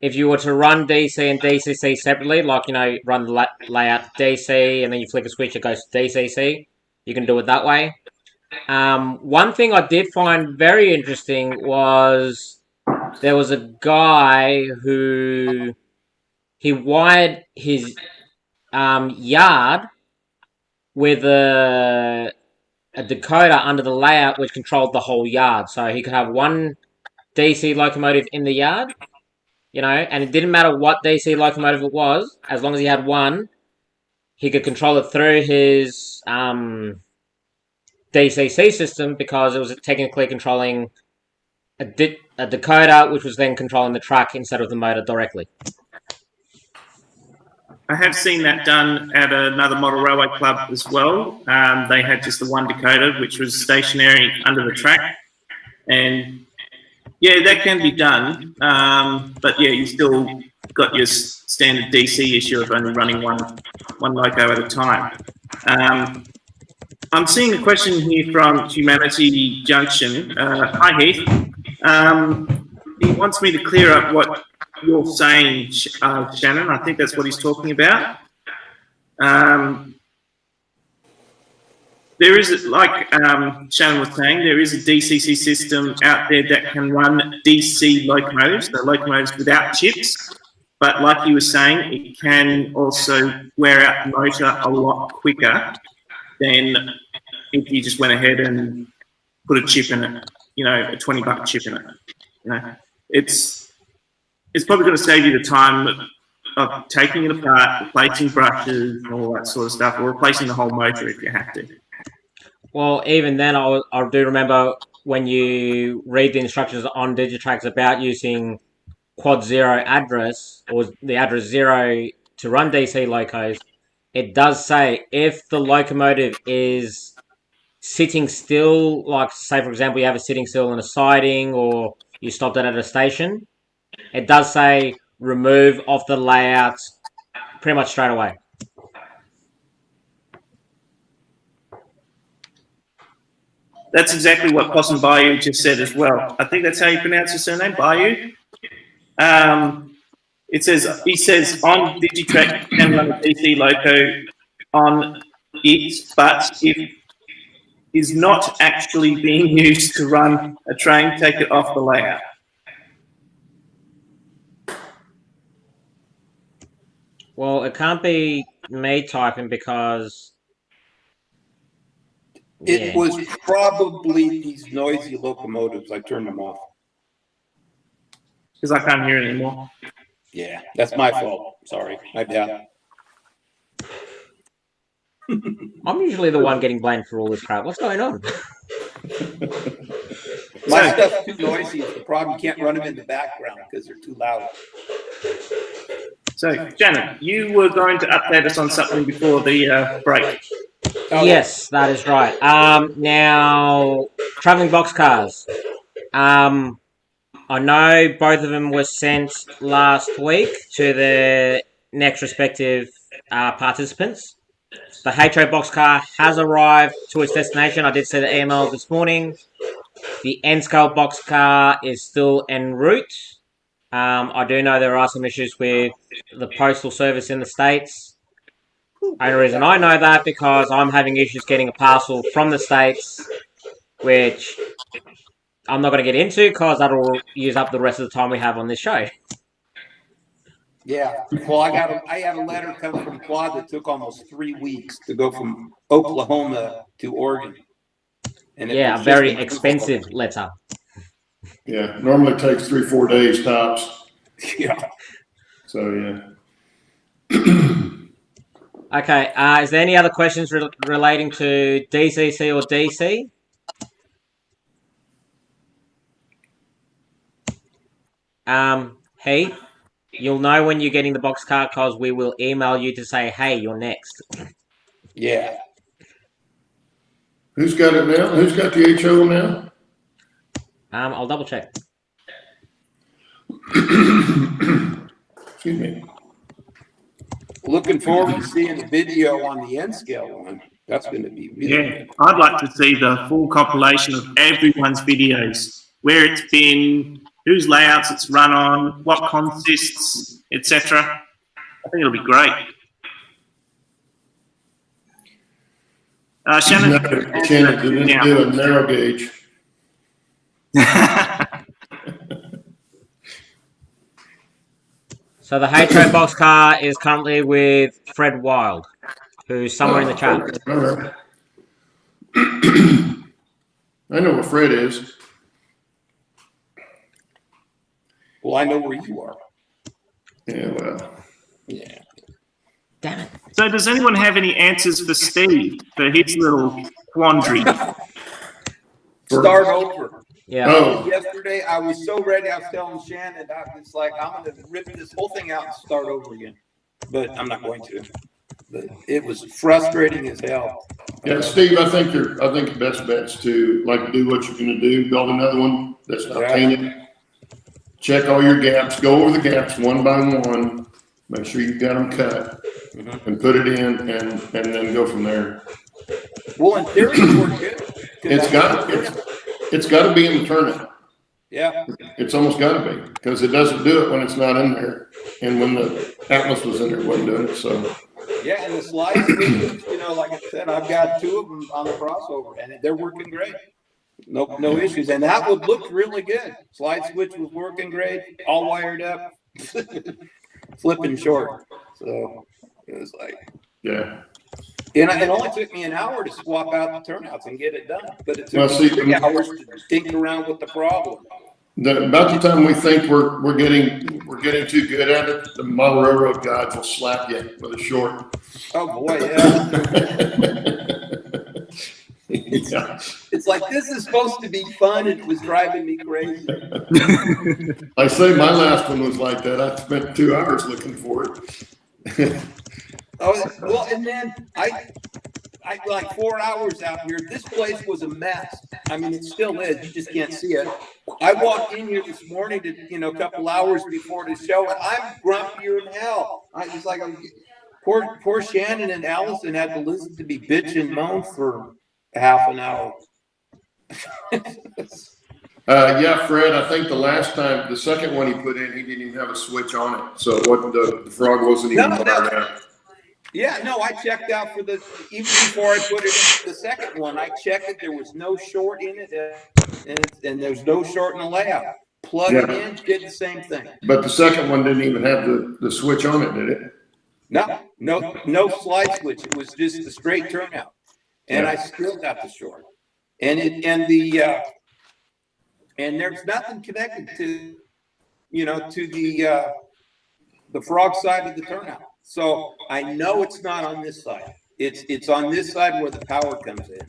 If you were to run DC and DCC separately, like, run the layout DC and then you flick a switch, it goes to DCC. You can do it that way. One thing I did find very interesting was there was a guy who he wired his yard with a decoder under the layout which controlled the whole yard. So he could have one DC locomotive in the yard, and it didn't matter what DC locomotive it was, as long as he had one, he could control it through his DCC system because it was technically controlling a decoder, which was then controlling the track instead of the motor directly. I have seen that done at another model railway club as well. They had just the one decoder, which was stationary under the track. And yeah, that can be done. But yeah, you still got your standard DC issue of only running one loco at a time. I'm seeing a question here from Humanity Junction. Hi, Heath. He wants me to clear up what you're saying, Shannon. I think that's what he's talking about. There is, like Shannon was saying, there is a DCC system out there that can run DC locomotives, the locomotives without chips. But like you were saying, it can also wear out the motor a lot quicker than if you just went ahead and put a chip in it, a $20 chip in it. It's probably going to save you the time of taking it apart, replacing brushes, and all that sort of stuff, or replacing the whole motor if you have to. Well, even then, I do remember when you read the instructions on Digitrax about using quad 0 address, or the address 0 to run DC locos, it does say if the locomotive is sitting still, like say for example you have a sitting still on a siding or you stopped it at a station, it does say remove off the layout pretty much straight away. That's exactly what Possum Bayou just said as well. I think that's how you pronounce your surname, Bayou. He says on Digitrax you can run a DC loco on it, but if is not actually being used to run a train, take it off the layout. Well, it can't be me typing because It was probably these noisy locomotives. I turned them off. Because I can't hear it anymore. Yeah, that's my fault. Sorry, my bad. I'm usually the one getting blamed for all this crap. What's going on? My stuff's too noisy. It's the problem. You can't run them in the background because they're too loud. So, Shannon, you were going to update us on something before the break. Oh, Yes, that is right. Now, traveling boxcars. I know both of them were sent last week to their next respective participants. The HO boxcar has arrived to its destination. I did see the emails this morning. The N-scale boxcar is still en route. I do know there are some issues with the postal service in the States. Only reason I know that because I'm having issues getting a parcel from the States, which I'm not going to get into because that'll use up the rest of the time we have on this show. yeah. Well, I had a letter come from Claude that took almost 3 weeks to go from Oklahoma to Oregon. And Yeah, a very expensive letter. Yeah, normally takes 3-4 days tops. Yeah. So yeah. Okay, is there any other questions relating to DCC or DC? Hey, you'll know when you're getting the boxcar because we will email you to say, hey, you're next. Yeah. Who's got it now? Who's got the HO now? I'll double check. Excuse me. Looking forward to seeing the video on the N-scale one. That's going to be really Yeah, I'd like to see the full compilation of everyone's videos, where it's been, whose layouts it's run on, what consists, etc. I think it'll be great. Shannon, Shannon didn't do a narrow gauge. So the HO boxcar is currently with Fred Wild, who's somewhere in the chat. All right. I know where Fred is. Well, I know where you are. Yeah, well. Yeah. Damn it. So does anyone have any answers for Steve for his little quandary? Start over. Yeah. Oh, Yesterday, I was so ready. I was telling Shannon, it's like, I'm going to rip this whole thing out and start over again. But I'm not going to. But it was frustrating as hell. yeah, Steve. I think the best bet's to do what you're going to do. Build another one that's not painted. Check all your gaps. Go over the gaps one by one. Make sure you've got them cut, and put it in, and then go from there. Well, in theory, it worked good. It's got to be in the turnout. Yeah. It's almost got to be, because it doesn't do it when it's not in there, and when the Atlas was in there, it wasn't doing it. So. Yeah, and the slides, like I said, I've got 2 of them on the crossover, and they're working great. No issues, and that would look really good. Slide switch was working great, all wired up, flipping short. So it was like, Yeah. and it only took me an hour to swap out the turnouts and get it done. But it took me 3 hours to think around with the problem. About the time we think we're getting too good at it, the model railroad guys will slap you with a short. Oh boy, yeah. Yeah. It's like, this is supposed to be fun, and it was driving me crazy. I say my last one was like that. I spent 2 hours looking for it. Oh, well, and then I like 4 hours out here. This place was a mess. I mean, it still is. You just can't see it. I walked in here this morning to, a couple hours before the show, and I'm grumpier than hell. I was like, poor Shannon and Allison had to listen to me bitch and moan for half an hour. Yeah, Fred, I think the second one he put in, he didn't even have a switch on it. So it wasn't the frog wasn't even wired out. Yeah, no, I checked out even before I put it in the second one, I checked it. There was no short in it, and there's no short in the layout. Plug it in, did the same thing. But the second one didn't even have the switch on it, did it? No slide switch. It was just a straight turnout. and Yeah. I still got the short. And there's nothing connected to, to the frog side of the turnout. So I know it's not on this side. It's on this side where the power comes in.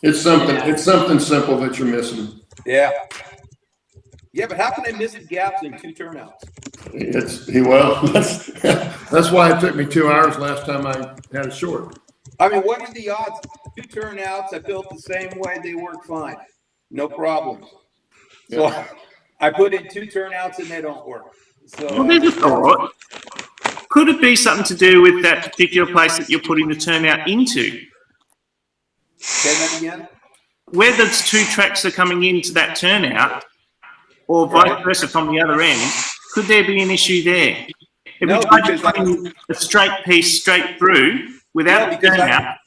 It's something simple that you're missing. Yeah. Yeah, but how can I miss the gaps in 2 turnouts? That's why it took me 2 hours last time I had a short. I mean, what are the odds? 2 turnouts, I built the same way, they work fine. No problems. So Yeah. I put in 2 turnouts and they don't work. So Well, there's a thought. Could it be something to do with that particular place that you're putting the turnout into? say that again. Where those 2 tracks are coming into that turnout, or vice versa from the other end, could there be an issue there? If No, we tried because to put a straight piece straight through without the turnout,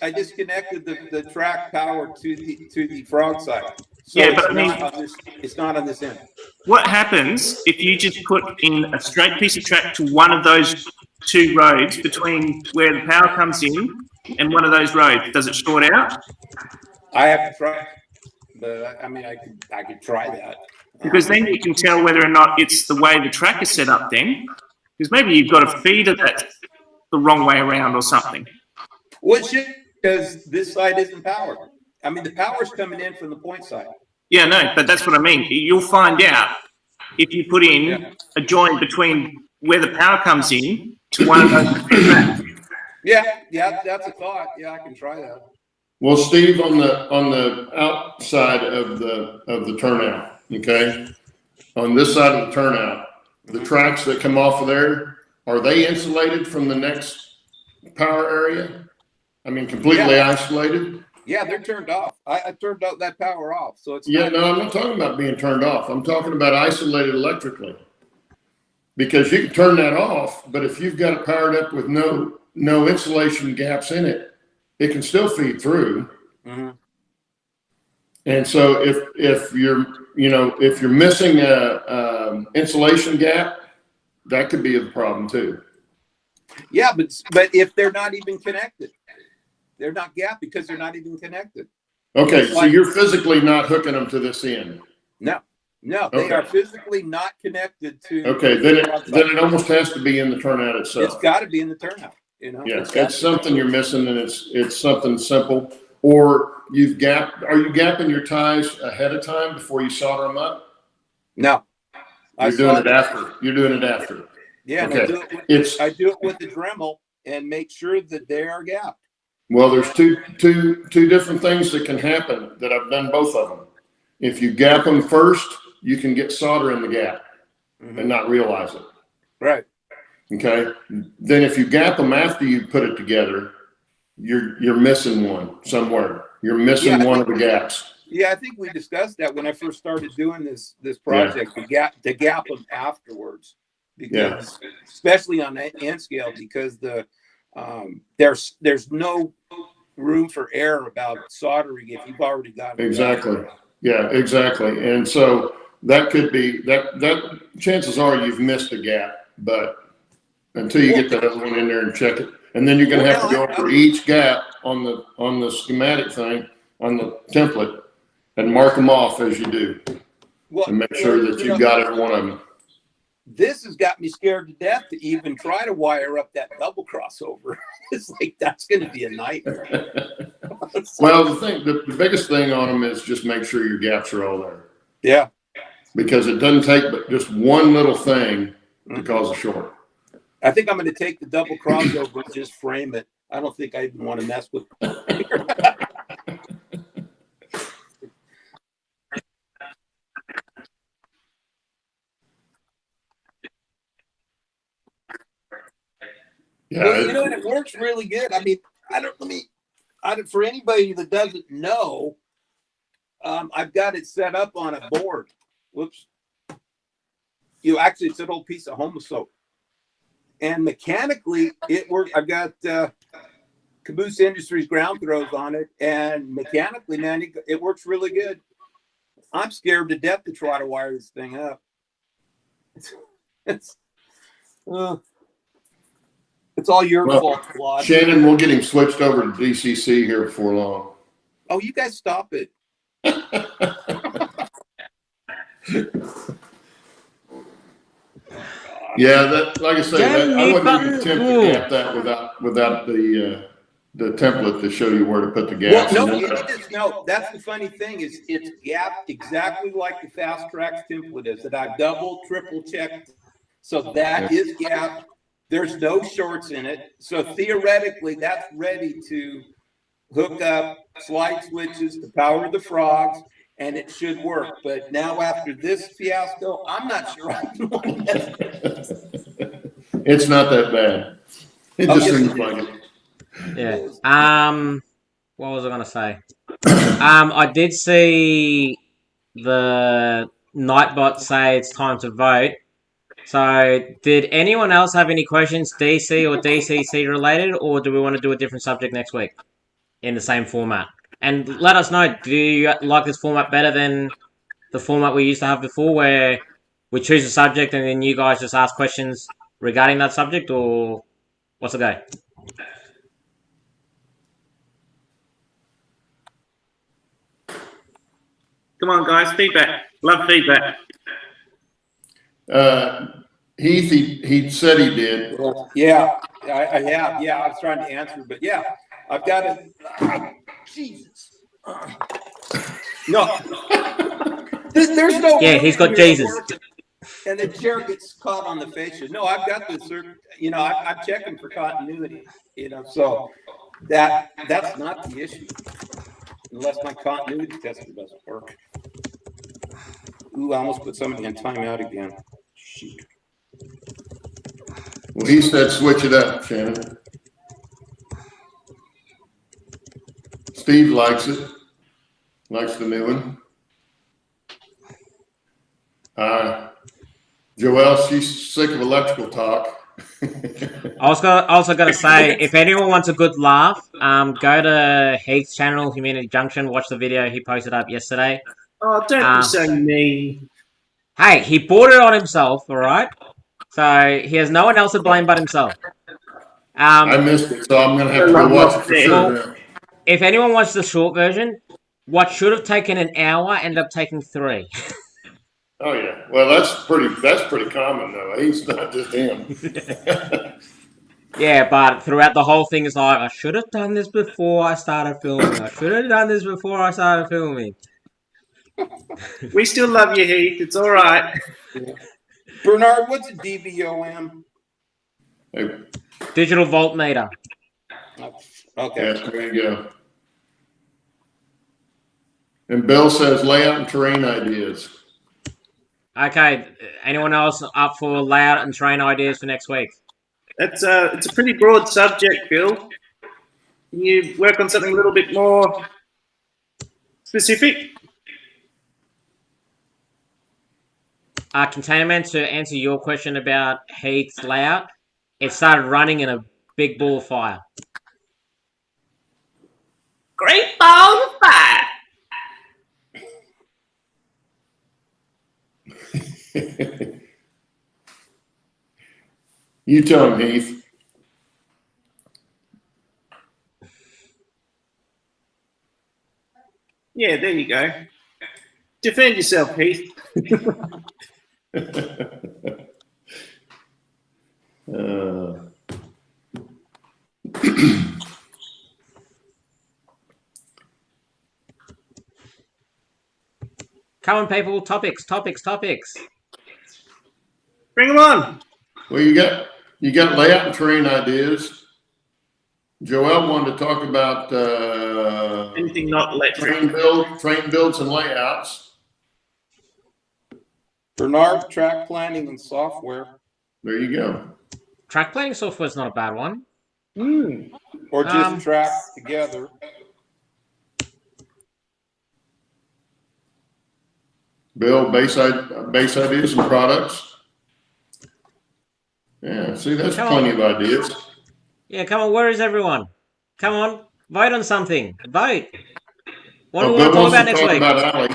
I disconnected the track power to the frog side. So Yeah, it's but I mean- not on this. It's not on this end. what happens if you just put in a straight piece of track to one of those 2 roads between where the power comes in and one of those roads? Does it short out? I have to try, but I mean, I could try that. Because then you can tell whether or not it's the way the track is set up then. Because maybe you've got a feeder that's the wrong way around or something. Well, it should, because this side isn't powered. I mean, the power's coming in from the point side. Yeah, no, but that's what I mean. You'll find out if you put in a joint between where the power comes in to one of those tracks. Yeah, that's a thought. Yeah, I can try that. Well, Steve, on the outside of the turnout, okay, on this side of the turnout, the tracks that come off of there, are they insulated from the next power area? I mean, completely isolated? Yeah, they're turned off. I turned out that power off, so it's Yeah, no, I'm not talking about being turned off. I'm talking about isolated electrically. Because you can turn that off, but if you've got it powered up with no insulation gaps in it, it can still feed through. Mm-hmm. And so if you're missing a insulation gap, that could be a problem too. Yeah, but if they're not even connected, they're not gapped because they're not even connected. Okay, It's so like- you're physically not hooking them to this end. No, they Okay. are physically not connected to. Okay, then it almost has to be in the turnout It's itself. got to be in the turnout. Yeah, It's gotta it's something you're missing, and it's something simple. Or are you gapping your ties ahead of time before you solder them up? No, You're doing it after. You're doing it after. Yeah, and Okay. I do it with the Dremel and make sure that they are gapped. Well, there's two different things that can happen that I've done both of them. If you gap them first, you can get solder in the gap and not realize it. Right. Okay. Then if you gap them after you put it together, you're missing one somewhere. You're missing one of the gaps. Yeah, I think we discussed that when I first started doing this project, to gap them afterwards, because especially on the end scale, because there's no room for error about soldering if you've already got it. Exactly. Yeah, exactly. And so that could be that chances are you've missed a gap, but until you get that other one in there and check it, and then you're going to have to go for each gap on the schematic thing on the template and mark them off as you do, and make sure that you've got every one of them. This has got me scared to death to even try to wire up that double crossover. It's like, that's going to be a nightmare. Well, the biggest thing on them is just make sure your gaps are all there. Yeah. Because it doesn't take but just one little thing to cause a short. I think I'm going to take the double crossover and just frame it. I don't think I even want to mess with it. Yeah, Well, and it works really good. I mean, for anybody that doesn't know, I've got it set up on a board. Whoops. Actually, it's an old piece of homosoap. And mechanically, it works. I've got Caboose Industries ground throws on it. And mechanically, man, it works really good. I'm scared to death to try to wire this thing up. It's all your Well, fault, Claude. Shannon, we'll get him switched over to DCC here before long. Oh, you guys stop it. Yeah, that, like I say, that, I wouldn't even attempt to Ooh. gap that without the template to show you where to put the Well, gaps. no, And then- it is. No, that's the funny thing is it's gapped exactly like the Fast Tracks template is that I've double, triple checked. So that is gapped. There's no shorts in it. So theoretically, that's ready to hook up slide switches to power the frogs, and it should work. But now after this fiasco, I'm not sure I want it. It's not that bad. It Oh, just yes, seems it is. like it. Yeah. What was I gonna say? I did see the Nightbot say it's time to vote. So, did anyone else have any questions, DC or DCC related, or do we want to do a different subject next week in the same format? And let us know, do you like this format better than the format we used to have before, where we choose a subject and then you guys just ask questions regarding that subject, or what's the go? Come on, guys, feedback. Love feedback. Heath, he said he did. Yeah, I have. Yeah, I was trying to answer, but yeah, I've got it. Jesus. No. There's no. Yeah, he's got room Jesus. here, and the chair gets caught on the fascia. No, I've got this. You know, I'm checking for continuity. You know, so that's not the issue, unless my continuity tester doesn't work. Ooh, I almost put somebody in timeout again. Shoot. Well, he said switch it up, Shannon. Steve likes it. Likes the new one. Joelle, she's sick of electrical talk. I was also going to say, if anyone wants a good laugh, go to Heath's channel, Community Junction, watch the video he posted up yesterday. Oh, don't be so mean. Hey, he bought it on himself, alright? So, he has no one else to blame but himself. I missed it, so I'm going to have to go watch it for sure now. If anyone wants the short version, what should have taken an hour ended up taking 3. Oh yeah, well that's pretty common though. He's not just him. Yeah, but throughout the whole thing, it's like, I should have done this before I started filming. I should have done this before I started filming. We still love you, Heath. It's all right. Bernard, what's a DVOM? Hey, Digital voltmeter. Okay. yeah, there you go. And Bill says layout and terrain ideas. Okay, anyone else up for layout and terrain ideas for next week? It's a pretty broad subject, Bill. Can you work on something a little bit more specific? Containment, to answer your question about Heath's layout, it started running in a big ball of fire. Great ball of fire. You tell him, Heath. Yeah, there you go. Defend yourself, Heath. Come on, people. Topics. Bring them on. Well, you got layout and terrain ideas. Joelle wanted to talk about Anything not electric. train builds and layouts. Bernard, track planning and software. There you go. Track planning software is not a bad one. Or just tracks together. Bill, base ideas and products. Yeah, see, that's plenty of ideas. Yeah, come on. Where is everyone? Come on. Vote on something. Vote. What do we Bill want to wants talk about to next talk week? about Ally.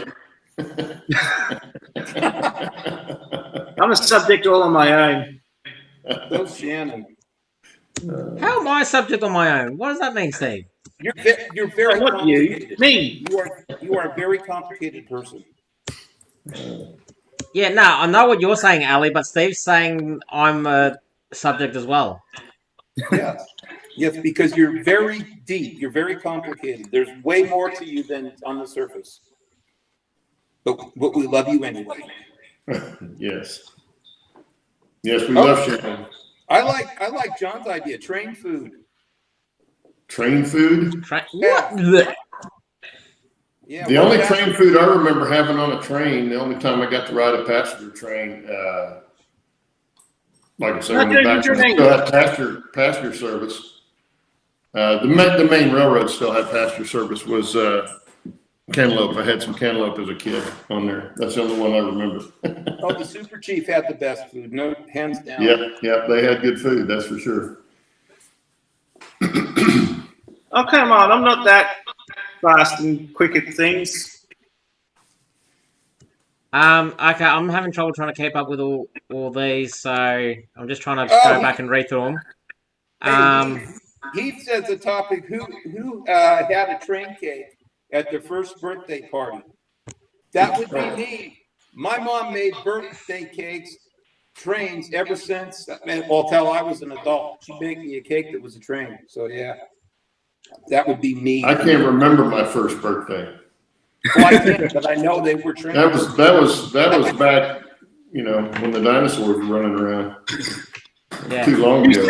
I'm a subject all on my own. Those Shannon. How am I a subject on my own? What does that mean, Steve? You're very Not you, complicated. me. You are a very complicated person. Yeah, no, I know what you're saying, Ali, but Steve's saying I'm a subject as well. Yes. Yes, because you're very deep. You're very complicated. There's way more to you than on the surface. But we love you anyway. Yes. Yes, we love Shannon. I like John's idea. Train food. Train food? What? Yeah. The only train food I remember having on a train, the only time I got to ride a passenger train, like I said, when the back still had passenger service. The main railroad still had passenger service was cantaloupe. I had some cantaloupe as a kid on there. That's the only one I remember. Oh, the Super Chief had the best food. No, hands down. Yep, they had good food, that's for sure. Oh, come on. I'm not that fast and quick at things. Okay, I'm having trouble trying to keep up with all these, so I'm just trying to go back and read through them. Heath says the topic, who had a train cake at their first birthday party? That would be me. My mom made birthday cakes, trains ever since, well, till I was an adult. She made me a cake that was a train. So yeah, that would be me. I can't remember my first birthday. Well, I can't, but I know they were trains. That was back, when the dinosaurs were running around. Yeah. Too long ago.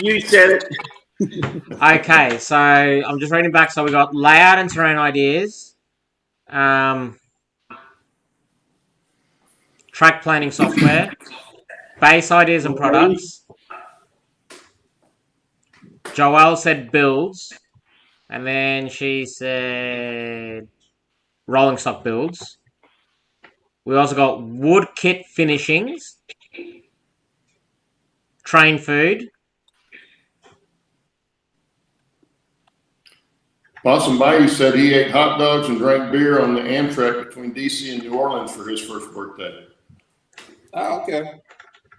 You said it. Okay, so I'm just reading back. So we got layout and terrain ideas, track planning software, base ideas and products. Joelle said builds, and then she said rolling stock builds. We also got wood kit finishings, train food. Possum Bayou said he ate hot dogs and drank beer on the Amtrak between DC and New Orleans for his first birthday. Oh, okay.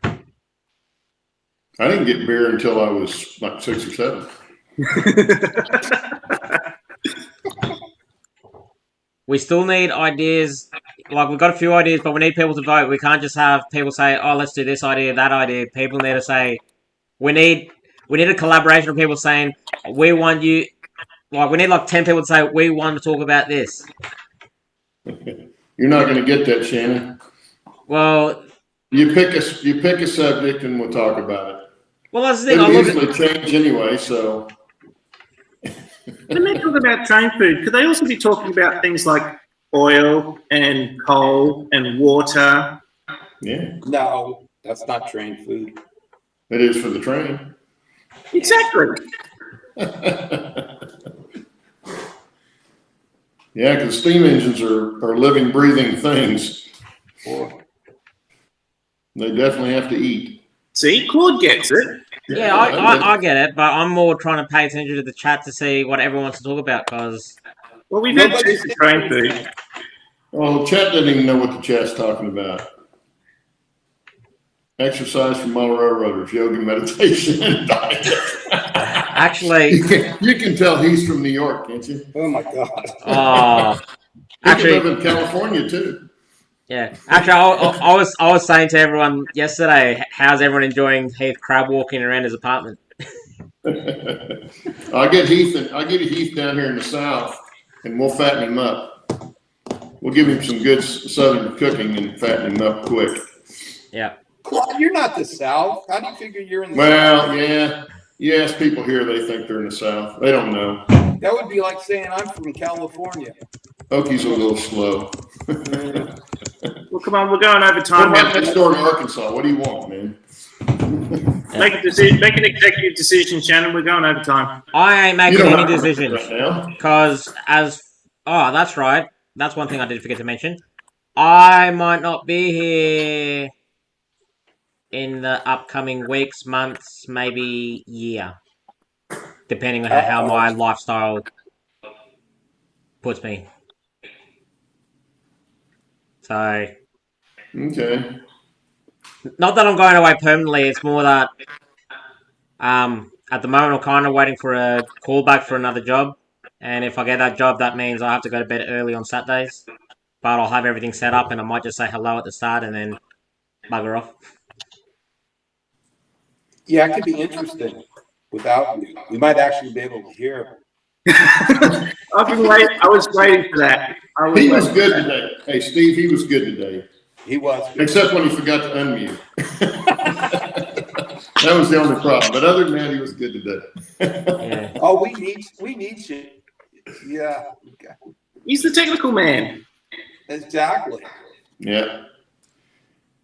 I didn't get beer until I was like 6 or 7. We still need ideas. Like, we've got a few ideas, but we need people to vote. We can't just have people say, oh, let's do this idea, that idea. People need to say, we need a collaboration of people saying, we want you. Like, we need like 10 people to say, we want to talk about this. You're not going to get that, Shannon. Well, you pick a subject and we'll talk about it. Well, that's the thing. It'll usually change anyway, so. When they talk about train food, could they also be talking about things like oil and coal and water? Yeah. No, that's not train food. It is for the train. Exactly. Yeah, because steam engines are living, breathing things. They definitely have to eat. See, Claude gets it. Yeah, I get it, but I'm more trying to pay attention to the chat to see what everyone wants to talk about, because... Well, we've had two for train food. Oh, chat doesn't even know what the chat's talking about. Exercise for model railroaders, yoga, meditation, and diet. Actually... You can tell he's from New York, can't you? Oh, my God. Oh. He can live in California, too. Yeah, actually, I was saying to everyone yesterday, how's everyone enjoying Heath crab walking around his apartment? I'll get Heath down here in the South, and we'll fatten him up. We'll give him some good Southern cooking and fatten him up quick. Yeah. Claude, you're not the South. How do you figure you're in the South? Well, yeah. You ask people here, they think they're in the South. They don't know. That would be like saying I'm from California. Okies a little slow. Well, come on, we're going over time. We're right next door to Arkansas. What do you want, man? Make an executive decision, Shannon. We're going over time. I ain't making any decisions. Right now. Because that's right. That's one thing I did forget to mention. I might not be here in the upcoming weeks, months, maybe year. Depending on how my lifestyle puts me. So... Okay. Not that I'm going away permanently, it's more that At the moment, I'm kind of waiting for a callback for another job. And if I get that job, that means I have to go to bed early on Saturdays. But I'll have everything set up and I might just say hello at the start and then bugger off. Yeah, it could be interesting without you. We might actually be able to hear. I've been waiting. I was waiting for that. He was good today. Hey, Steve, he was good today. He was. Except when he forgot to unmute. That was the only problem. But other than that, he was good today. Yeah. Oh, we need you. Yeah. Okay. He's the technical man. Exactly. Yeah.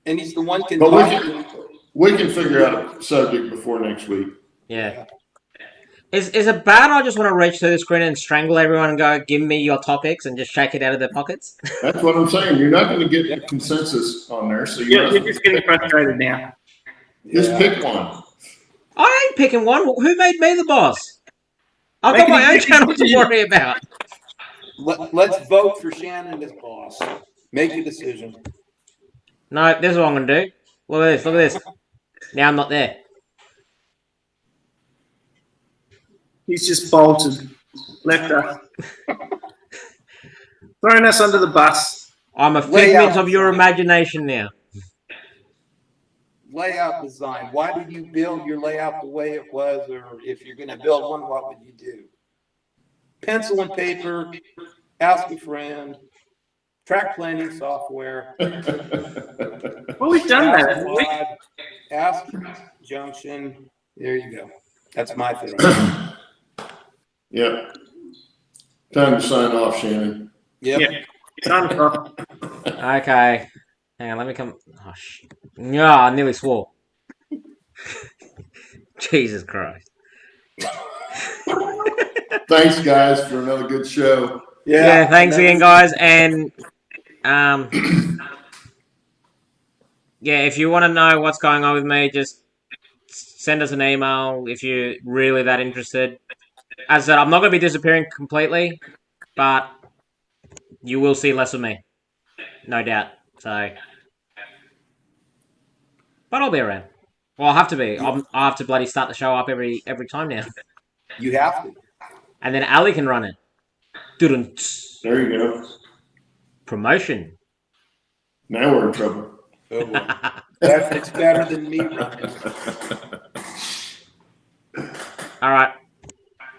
And he's the one But can. we can figure out a subject before next week. Yeah. Is it bad I just want to reach through the screen and strangle everyone and go, give me your topics and just shake it out of their pockets? That's what I'm saying. You're not going to get a consensus on there. So You're just getting frustrated now. just pick one. I ain't picking one. Who made me the boss? I've got my own channel to worry about. Let's vote for Shannon as boss. Make a decision. No, this is what I'm going to do. Look at this. Look at this. Now I'm not there. He's just bolted, left us, throwing us under the bus. I'm a figment of your imagination now. Layout design. Why did you build your layout the way it was? Or if you're going to build one, what would you do? Pencil and paper, ask a friend, track planning software. Well, we've done that, haven't we? Ask junction. There you go. That's my thing. Yep. Time to sign off, Shannon. Yep. Yeah. Time for Okay. Hang on, let me come. Oh, shit. Yeah, I nearly swore. Jesus Christ. Thanks, guys, for another good show. Yeah, thanks again, guys. And yeah, if you want to know what's going on with me, just send us an email if you're really that interested. As I said, I'm not going to be disappearing completely, but you will see less of me. No doubt. So, but I'll be around. Well, I'll have to be. I have to bloody start the show up every time now. You have to. And then Ali can run it. There you go. Promotion. Now we're in trouble. Oh, well. It's better than me running. All right.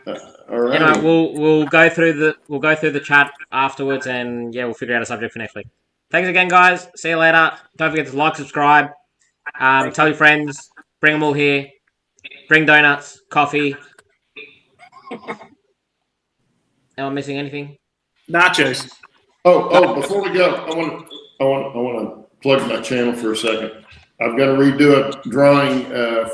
All right. Anyway, we'll go through the chat afterwards, and yeah, we'll figure out a subject for next week. Thanks again, guys. See you later. Don't forget to like, subscribe, tell your friends, bring them all here, bring donuts, coffee. Am I missing anything? nachos. Oh, before we go, I want to plug my channel for a second. I've got to redo a drawing,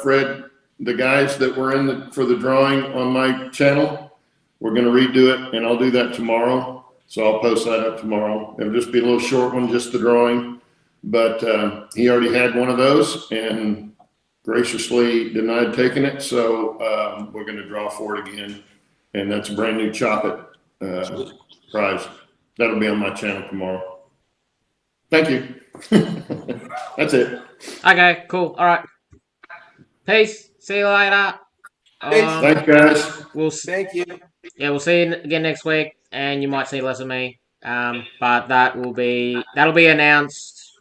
Fred. The guys that were for the drawing on my channel, we're going to redo it, and I'll do that tomorrow. So I'll post that up tomorrow. It'll just be a little short one, just the drawing. But he already had one of those and graciously denied taking it. So we're going to draw for it again, and that's a brand new Chop It prize. That'll be on my channel tomorrow. Thank you. That's it. Okay, cool. All right. Peace. See you later. Thanks, guys. Thank you. Yeah, we'll see you again next week, and you might see less of me. But that'll be announced.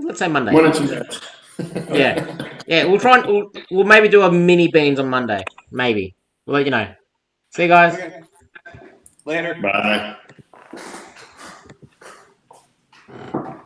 Let's say Monday. When it's announced. Yeah. We'll maybe do a mini beans on Monday. Maybe we'll let you know. See you guys. Okay. Later. Bye.